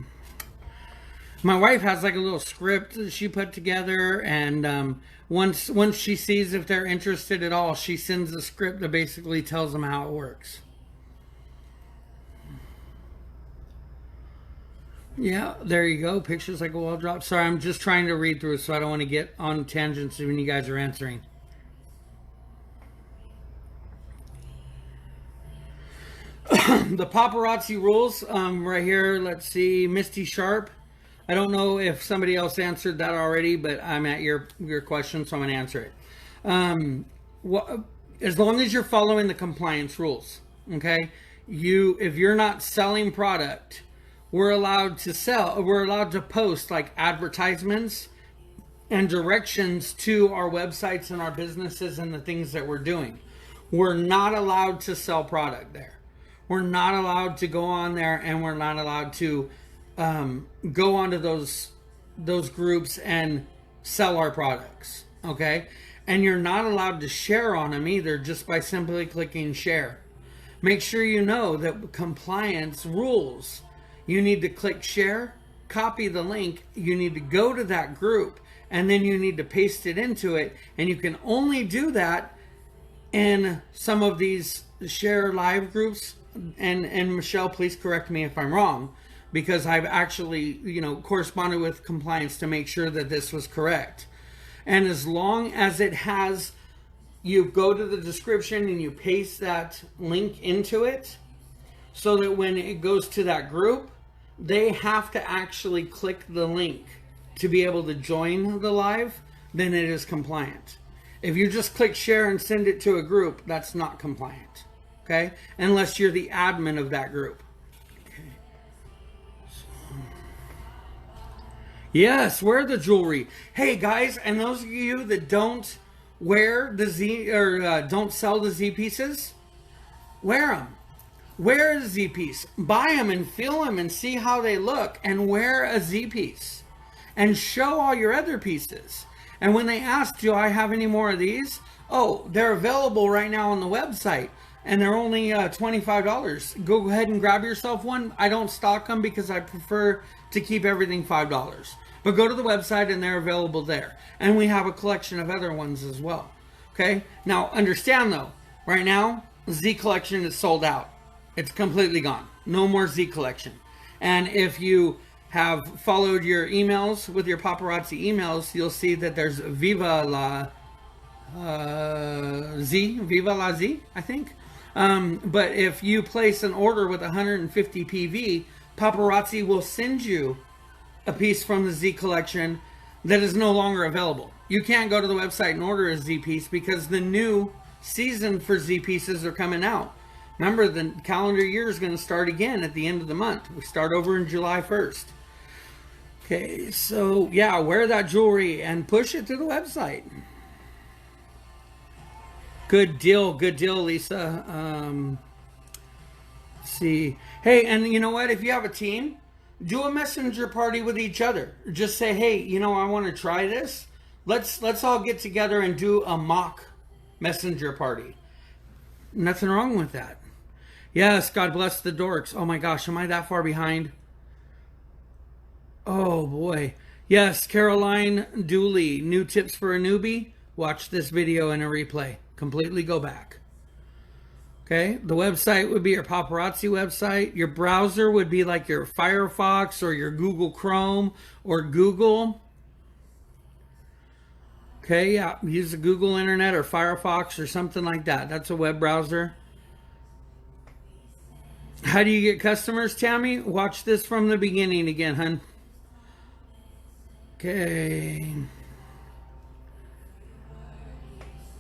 My wife has like a little script that she put together, and once she sees if they're interested at all, she sends a script that basically tells them how it works. Yeah, there you go. Pictures like a wall drop. Sorry, I'm just trying to read through, so I don't want to get on tangents when you guys are answering. The paparazzi rules right here. Let's see, Misty Sharp. I don't know if somebody else answered that already, but I'm at your question, so I'm going to answer it. As long as you're following the compliance rules, okay? If you're not selling product, we're allowed to post like advertisements and directions to our websites and our businesses and the things that we're doing. We're not allowed to sell product there. We're not allowed to go on there, and we're not allowed to go onto those groups and sell our products, okay? And you're not allowed to share on them either, just by simply clicking share. Make sure you know that compliance rules. You need to click share, copy the link, you need to go to that group, and then you need to paste it into it. And you can only do that in some of these share live groups. And Michelle, please correct me if I'm wrong, because I've actually, corresponded with compliance to make sure that this was correct. And as long as it has, you go to the description and you paste that link into it, so that when it goes to that group, they have to actually click the link to be able to join the live, then it is compliant. If you just click share and send it to a group, that's not compliant, okay? Unless you're the admin of that group. Okay. Yes, wear the jewelry. Hey guys, and those of you that don't wear the Z, or don't sell the Z pieces, wear them. Wear a Z piece. Buy them and feel them and see how they look, and wear a Z piece. And show all your other pieces. And when they ask, do I have any more of these? Oh, they're available right now on the website, and they're only $25. Go ahead and grab yourself one. I don't stock them because I prefer to keep everything $5. But go to the website and they're available there. And we have a collection of other ones as well. Okay? Now, understand though, right now, Z collection is sold out. It's completely gone. No more Z collection. And if you have followed your emails with your paparazzi emails, you'll see that there's Viva la Z, I think. But if you place an order with 150 PV, paparazzi will send you a piece from the Z collection that is no longer available. You can't go to the website and order a Z piece because the new season for Z pieces are coming out. Remember, the calendar year is going to start again at the end of the month. We start over in July 1st. Okay, so yeah, wear that jewelry and push it to the website. Good deal, Lisa. Let's see. Hey, and you know what? If you have a team, do a messenger party with each other. Just say, hey, I want to try this. Let's all get together and do a mock messenger party. Nothing wrong with that. Yes, God bless the dorks. Oh my gosh, am I that far behind? Oh boy. Yes, Caroline Dooley, new tips for a newbie. Watch this video in a replay. Completely go back. Okay, the website would be your paparazzi website. Your browser would be like your Firefox or your Google Chrome or Google. Okay, yeah, use the Google Internet or Firefox or something like that. That's a web browser. How do you get customers, Tammy? Watch this from the beginning again, hun. Okay.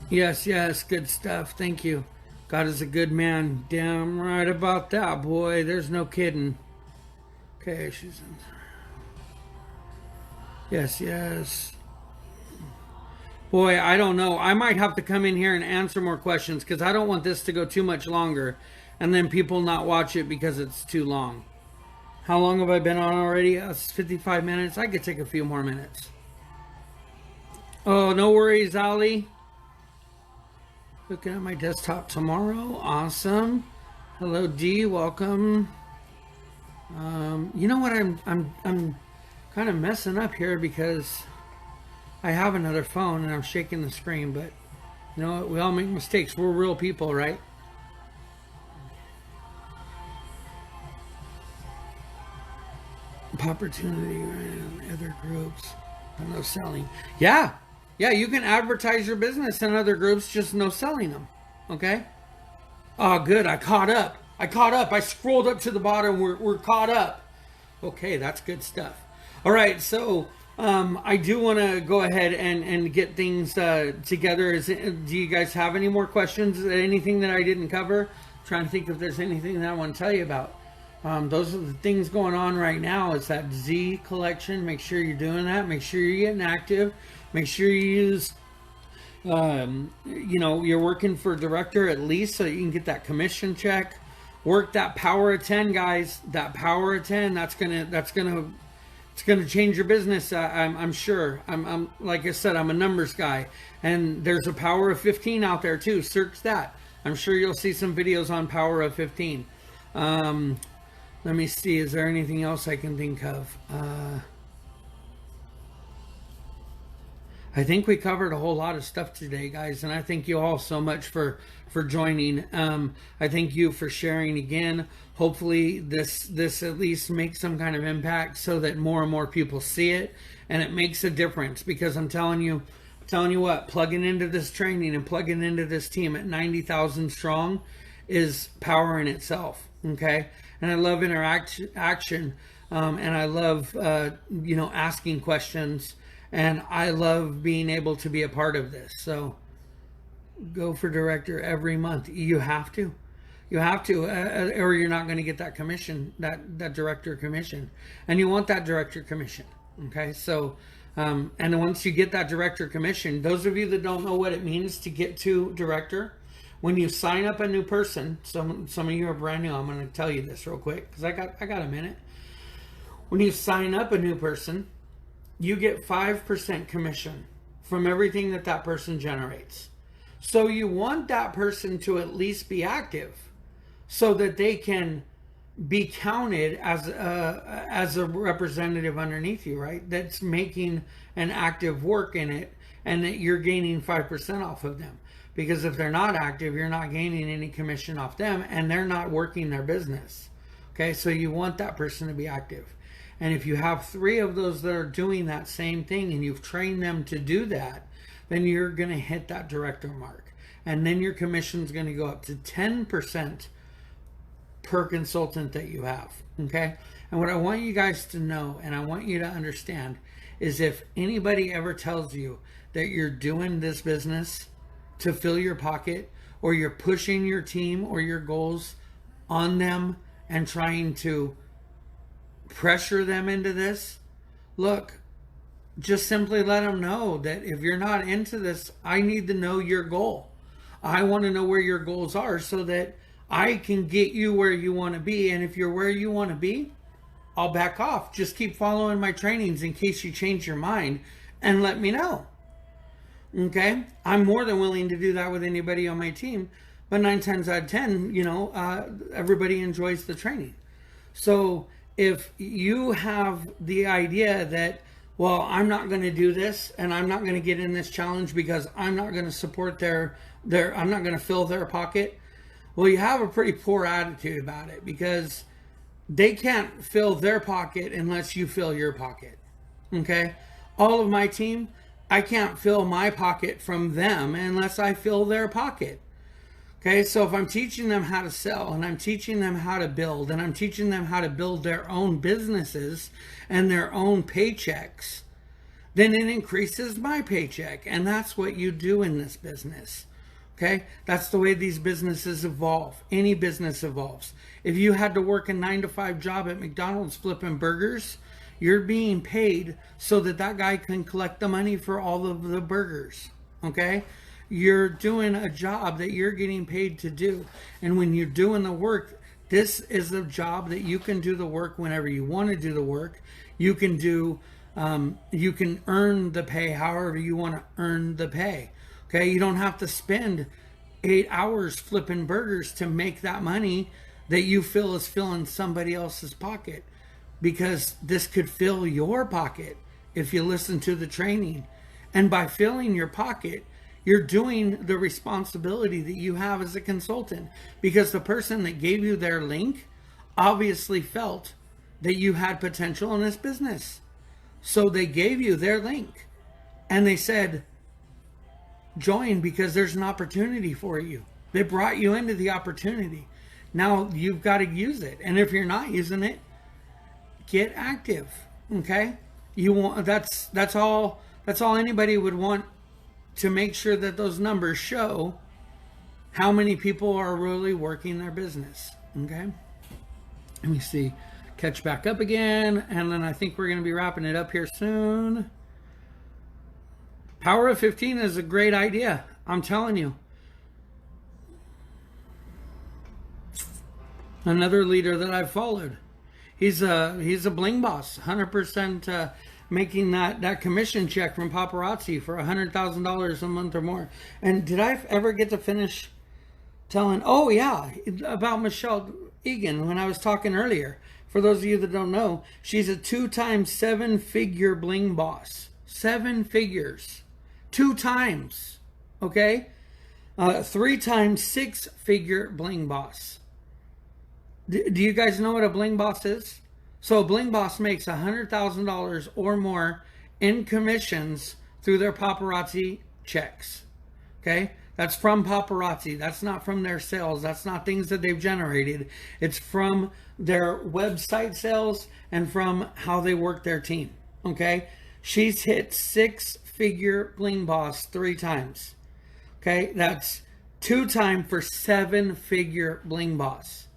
Yes, yes, good stuff. Thank you. God is a good man. Damn right about that, boy. There's no kidding. Okay, she's in. Yes, yes. Boy, I don't know. I might have to come in here and answer more questions because I don't want this to go too much longer and then people not watch it because it's too long. How long have I been on already? 55 minutes. I could take a few more minutes. Oh, no worries, Ali. Looking at my desktop tomorrow. Awesome. Hello, D. Welcome. You know what? I'm kind of messing up here because I have another phone and I'm shaking the screen. But you know what? We all make mistakes. We're real people, right? Opportunity, right? Other groups. No selling. Yeah. Yeah, you can advertise your business in other groups, just no selling them. Okay? Oh, good. I caught up. I scrolled up to the bottom. We're caught up. Okay, that's good stuff. All right, so I do want to go ahead and get things together. Do you guys have any more questions? Anything that I didn't cover? I'm trying to think if there's anything that I want to tell you about. Those are the things going on right now. It's that Z collection. Make sure you're doing that. Make sure you're getting active. Make sure you use, you're working for director at least so you can get that commission check. Work that power of 10, guys. That power of 10. It's gonna change your business. I'm sure. I'm like I said, I'm a numbers guy, and there's a power of 15 out there too. Search that. I'm sure you'll see some videos on power of 15. Let me see. Is there anything else I can think of? I think we covered a whole lot of stuff today, guys, and I thank you all so much for joining. I thank you for sharing again. Hopefully this at least makes some kind of impact so that more and more people see it and it makes a difference, because I'm telling you what, plugging into this training and plugging into this team at 90,000 strong is power in itself. Okay. And I love interaction. And I love, asking questions. And I love being able to be a part of this. So go for director every month. You have to. You have to, or you're not going to get that commission, that director commission. And you want that director commission. Okay, so, and once you get that director commission, those of you that don't know what it means to get to director, when you sign up a new person, some of you are brand new, I'm going to tell you this real quick, because I got a minute. When you sign up a new person, you get 5% commission from everything that person generates. So you want that person to at least be active so that they can be counted as a representative underneath you, right? That's making an active work in it, and that you're gaining 5% off of them. Because if they're not active, you're not gaining any commission off them, and they're not working their business. Okay, so you want that person to be active. And if you have 3 of those that are doing that same thing and you've trained them to do that, then you're going to hit that director mark. And then your commission is going to go up to 10% per consultant that you have. Okay? And what I want you guys to know, and I want you to understand, is if anybody ever tells you that you're doing this business to fill your pocket, or you're pushing your team or your goals on them and trying to pressure them into this, look, just simply let them know that if you're not into this, I need to know your goal. I want to know where your goals are so that I can get you where you want to be. And if you're where you want to be, I'll back off. Just keep following my trainings in case you change your mind and let me know. Okay, I'm more than willing to do that with anybody on my team, but 9 times out of 10, everybody enjoys the training. So if you have the idea that, well, I'm not going to do this and I'm not going to get in this challenge because I'm not going to support I'm not going to fill their pocket. Well, you have a pretty poor attitude about it, because they can't fill their pocket unless you fill your pocket. Okay. All of my team, I can't fill my pocket from them unless I fill their pocket. Okay, so if I'm teaching them how to sell, and I'm teaching them how to build, and I'm teaching them how to build their own businesses and their own paychecks, then it increases my paycheck. And that's what you do in this business. Okay, that's the way these businesses evolve. Any business evolves. If you had to work a 9-to-5 job at McDonald's flipping burgers, you're being paid so that that guy can collect the money for all of the burgers. Okay? You're doing a job that you're getting paid to do. And when you're doing the work, this is a job that you can do the work whenever you want to do the work. You can you can earn the pay however you want to earn the pay. Okay? You don't have to spend 8 hours flipping burgers to make that money that you feel is filling somebody else's pocket, because this could fill your pocket if you listen to the training. And by filling your pocket, you're doing the responsibility that you have as a consultant, because the person that gave you their link obviously felt that you had potential in this business. So they gave you their link and they said, join because there's an opportunity for you. They brought you into the opportunity. Now you've got to use it. And if you're not using it, get active. Okay? That's all anybody would want, to make sure that those numbers show how many people are really working their business. Okay? Let me see. Catch back up again, and then I think we're going to be wrapping it up here soon. Power of 15 is a great idea. I'm telling you. Another leader that I've followed. He's a bling boss. 100% making that commission check from paparazzi for $100,000 a month or more. And did I ever get to finish telling? Oh yeah, about Michelle Egan when I was talking earlier. For those of you that don't know, she's a 2-time 7-figure bling boss. 7 figures. 2 times. Okay? 3-time 6-figure bling boss. Do you guys know what a bling boss is? So a bling boss makes $100,000 or more in commissions through their paparazzi checks. Okay? That's from paparazzi. That's not from their sales. That's not things that they've generated. It's from their website sales and from how they work their team. Okay? She's hit 6-figure bling boss 3 times. Okay? That's 2 times for 7-figure bling boss.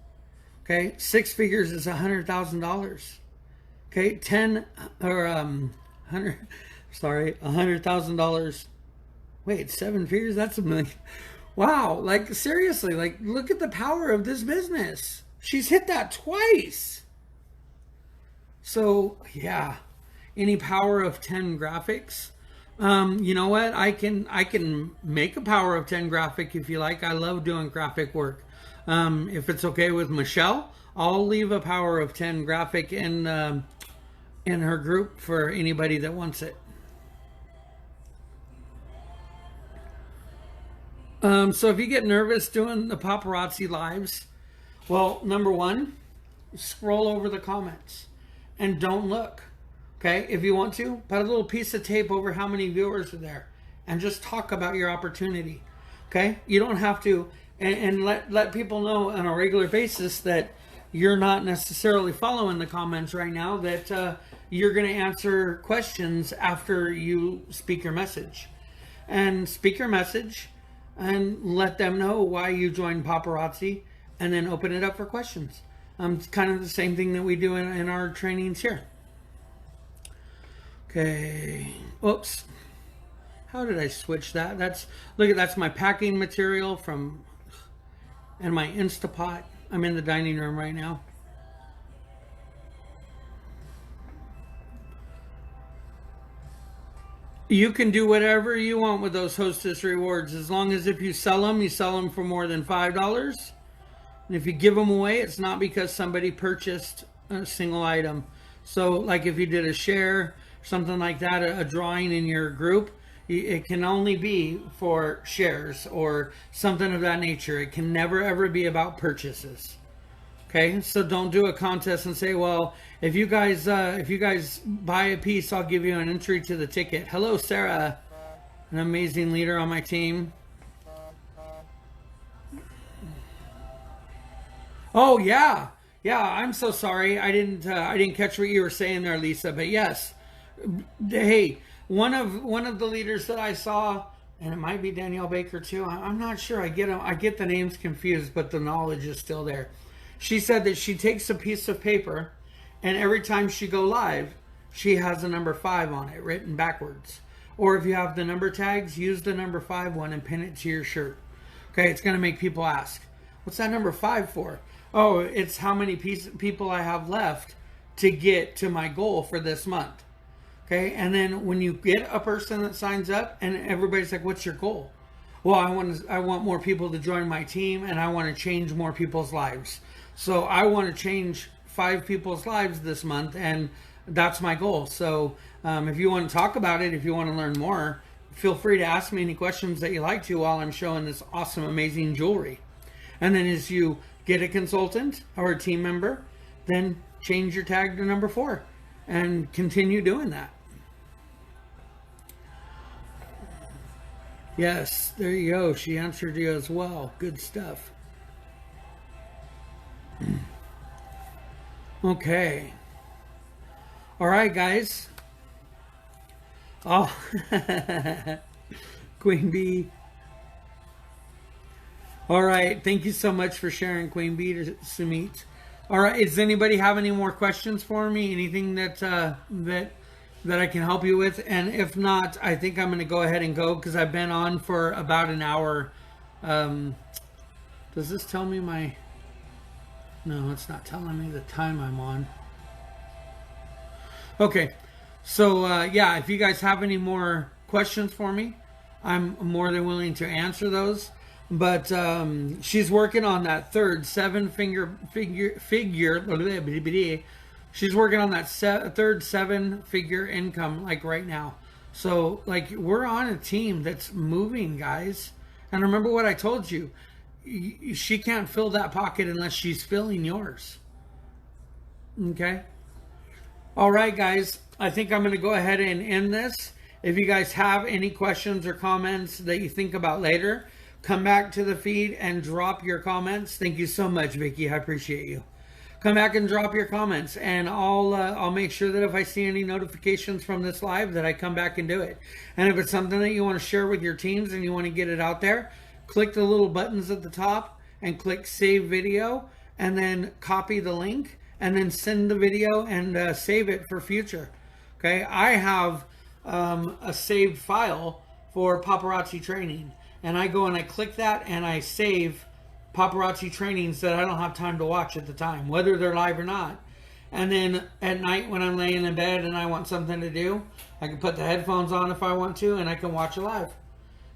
Okay, 6 figures is $100,000. Okay, $100,000. Wait, 7 figures? That's $1 million. Wow, like seriously, like look at the power of this business. She's hit that twice. So yeah, any power of 10 graphics. You know what? I can make a power of 10 graphic if you like. I love doing graphic work. If it's okay with Michelle, I'll leave a power of 10 graphic in her group for anybody that wants it. So if you get nervous doing the paparazzi lives, well, number 1, scroll over the comments and don't look. Okay, if you want to, put a little piece of tape over how many viewers are there and just talk about your opportunity. Okay, you don't have to. And let people know on a regular basis that you're not necessarily following the comments right now, that you're going to answer questions after you speak your message. And speak your message and let them know why you joined paparazzi, and then open it up for questions. It's kind of the same thing that we do in our trainings here. Okay. Oops. How did I switch that? That's my packing material from... and my Instapot. I'm in the dining room right now. You can do whatever you want with those hostess rewards, as long as if you sell them for more than $5. And if you give them away, it's not because somebody purchased a single item. So like if you did a share, something like that, a drawing in your group, it can only be for shares or something of that nature. It can never ever be about purchases. Okay, so don't do a contest and say, well, if you guys buy a piece, I'll give you an entry to the ticket. Hello, Sarah, an amazing leader on my team. Oh yeah, yeah. I'm so sorry. I didn't catch what you were saying there, Lisa. But yes, hey, one of the leaders that I saw, and it might be Danielle Baker too. I'm not sure. I get the names confused, but the knowledge is still there. She said that she takes a piece of paper, and every time she go live, she has a number 5 on it written backwards. Or if you have the number tags, use the number 5 one and pin it to your shirt. Okay, it's going to make people ask, what's that number 5 for? Oh, it's how many people I have left to get to my goal for this month. Okay, and then when you get a person that signs up and everybody's like, what's your goal? Well, I want more people to join my team, and I want to change more people's lives. So I want to change 5 people's lives this month, and that's my goal. So if you want to talk about it, if you want to learn more, feel free to ask me any questions that you like to while I'm showing this awesome, amazing jewelry. And then as you get a consultant or a team member, then change your tag to number 4 and continue doing that. Yes, there you go. She answered you as well. Good stuff. Okay. All right, guys. Oh, Queen Bee. All right. Thank you so much for sharing, Queen Bee, to Sumit. All right. Does anybody have any more questions for me? Anything that I can help you with? And if not, I think I'm going to go ahead and go because I've been on for about an hour. Does this tell me my... No, it's not telling me the time I'm on. Okay. So, yeah, if you guys have any more questions for me, I'm more than willing to answer those. But she's working on that third figure. She's working on that third 7-figure income, like right now. So, like, we're on a team that's moving, guys. And remember what I told you. She can't fill that pocket unless she's filling yours. Okay? All right, guys. I think I'm going to go ahead and end this. If you guys have any questions or comments that you think about later, come back to the feed and drop your comments. Thank you so much, Vicky. I appreciate you. Come back and drop your comments, and I'll make sure that if I see any notifications from this live that I come back and do it. And if it's something that you want to share with your teams and you want to get it out there, click the little buttons at the top and click save video, and then copy the link and then send the video and save it for future. Okay, I have a saved file for paparazzi training, and I go and I click that and I save paparazzi trainings that I don't have time to watch at the time, whether they're live or not. And then at night when I'm laying in bed and I want something to do, I can put the headphones on if I want to, and I can watch a live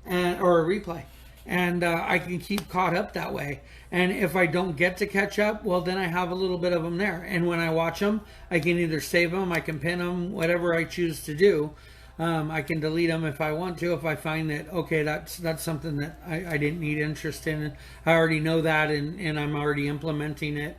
or a replay. And I can keep caught up that way. And if I don't get to catch up, well, then I have a little bit of them there. And when I watch them, I can either save them, I can pin them, whatever I choose to do. I can delete them if I want to, if I find that, okay, that's something that I didn't need interest in. I already know that, and I'm already implementing it.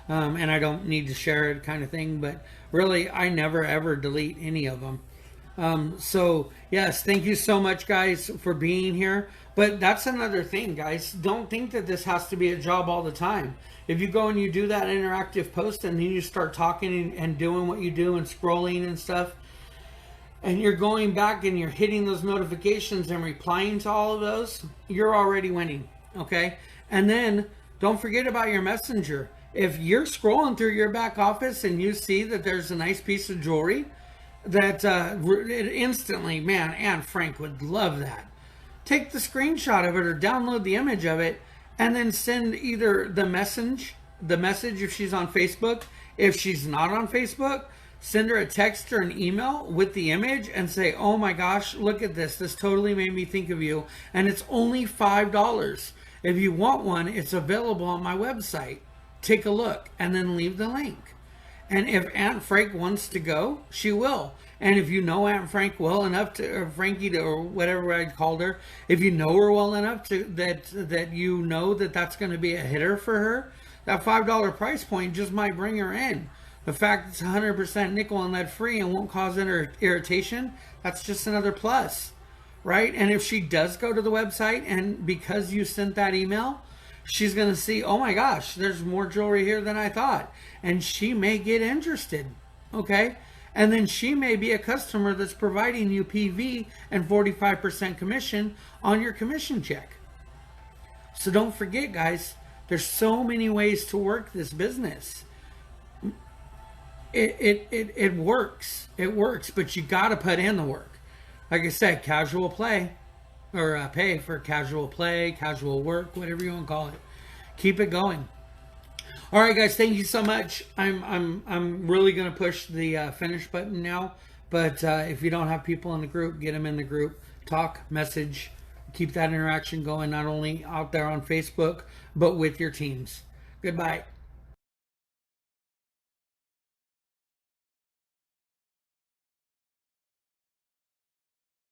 And I don't need to share it, kind of thing. But really, I never, ever delete any of them. So, yes, thank you so much, guys, for being here. But that's another thing, guys. Don't think that this has to be a job all the time. If you go and you do that interactive post and then you start talking and doing what you do and scrolling and stuff, and you're going back and you're hitting those notifications and replying to all of those, you're already winning, okay? And then don't forget about your messenger. If you're scrolling through your back office and you see that there's a nice piece of jewelry that instantly, man, Anne Frank would love that. Take the screenshot of it or download the image of it and then send either the message if she's on Facebook. If she's not on Facebook, send her a text or an email with the image and say, oh my gosh, look at this. This totally made me think of you. And it's only $5. If you want one, it's available on my website. Take a look and then leave the link. And if Aunt Frank wants to go, she will. And if you know Aunt Frank well enough to, or Frankie, to, or whatever I called her, if you know her well enough to that you know that that's going to be a hitter for her, that $5 price point just might bring her in. The fact it's 100% nickel and lead free and won't cause irritation, that's just another plus, right? And if she does go to the website, and because you sent that email, she's going to see, oh my gosh, there's more jewelry here than I thought. And she may get interested, okay? And then she may be a customer that's providing you PV and 45% commission on your commission check. So don't forget, guys, there's so many ways to work this business. It works. It works, but you got to put in the work. Like I said, casual play, or pay for casual play, casual work, whatever you want to call it. Keep it going. All right, guys, thank you so much. I'm really gonna push the finish button now. But if you don't have people in the group, get them in the group. Talk, message, keep that interaction going, not only out there on Facebook, but with your teams. Goodbye.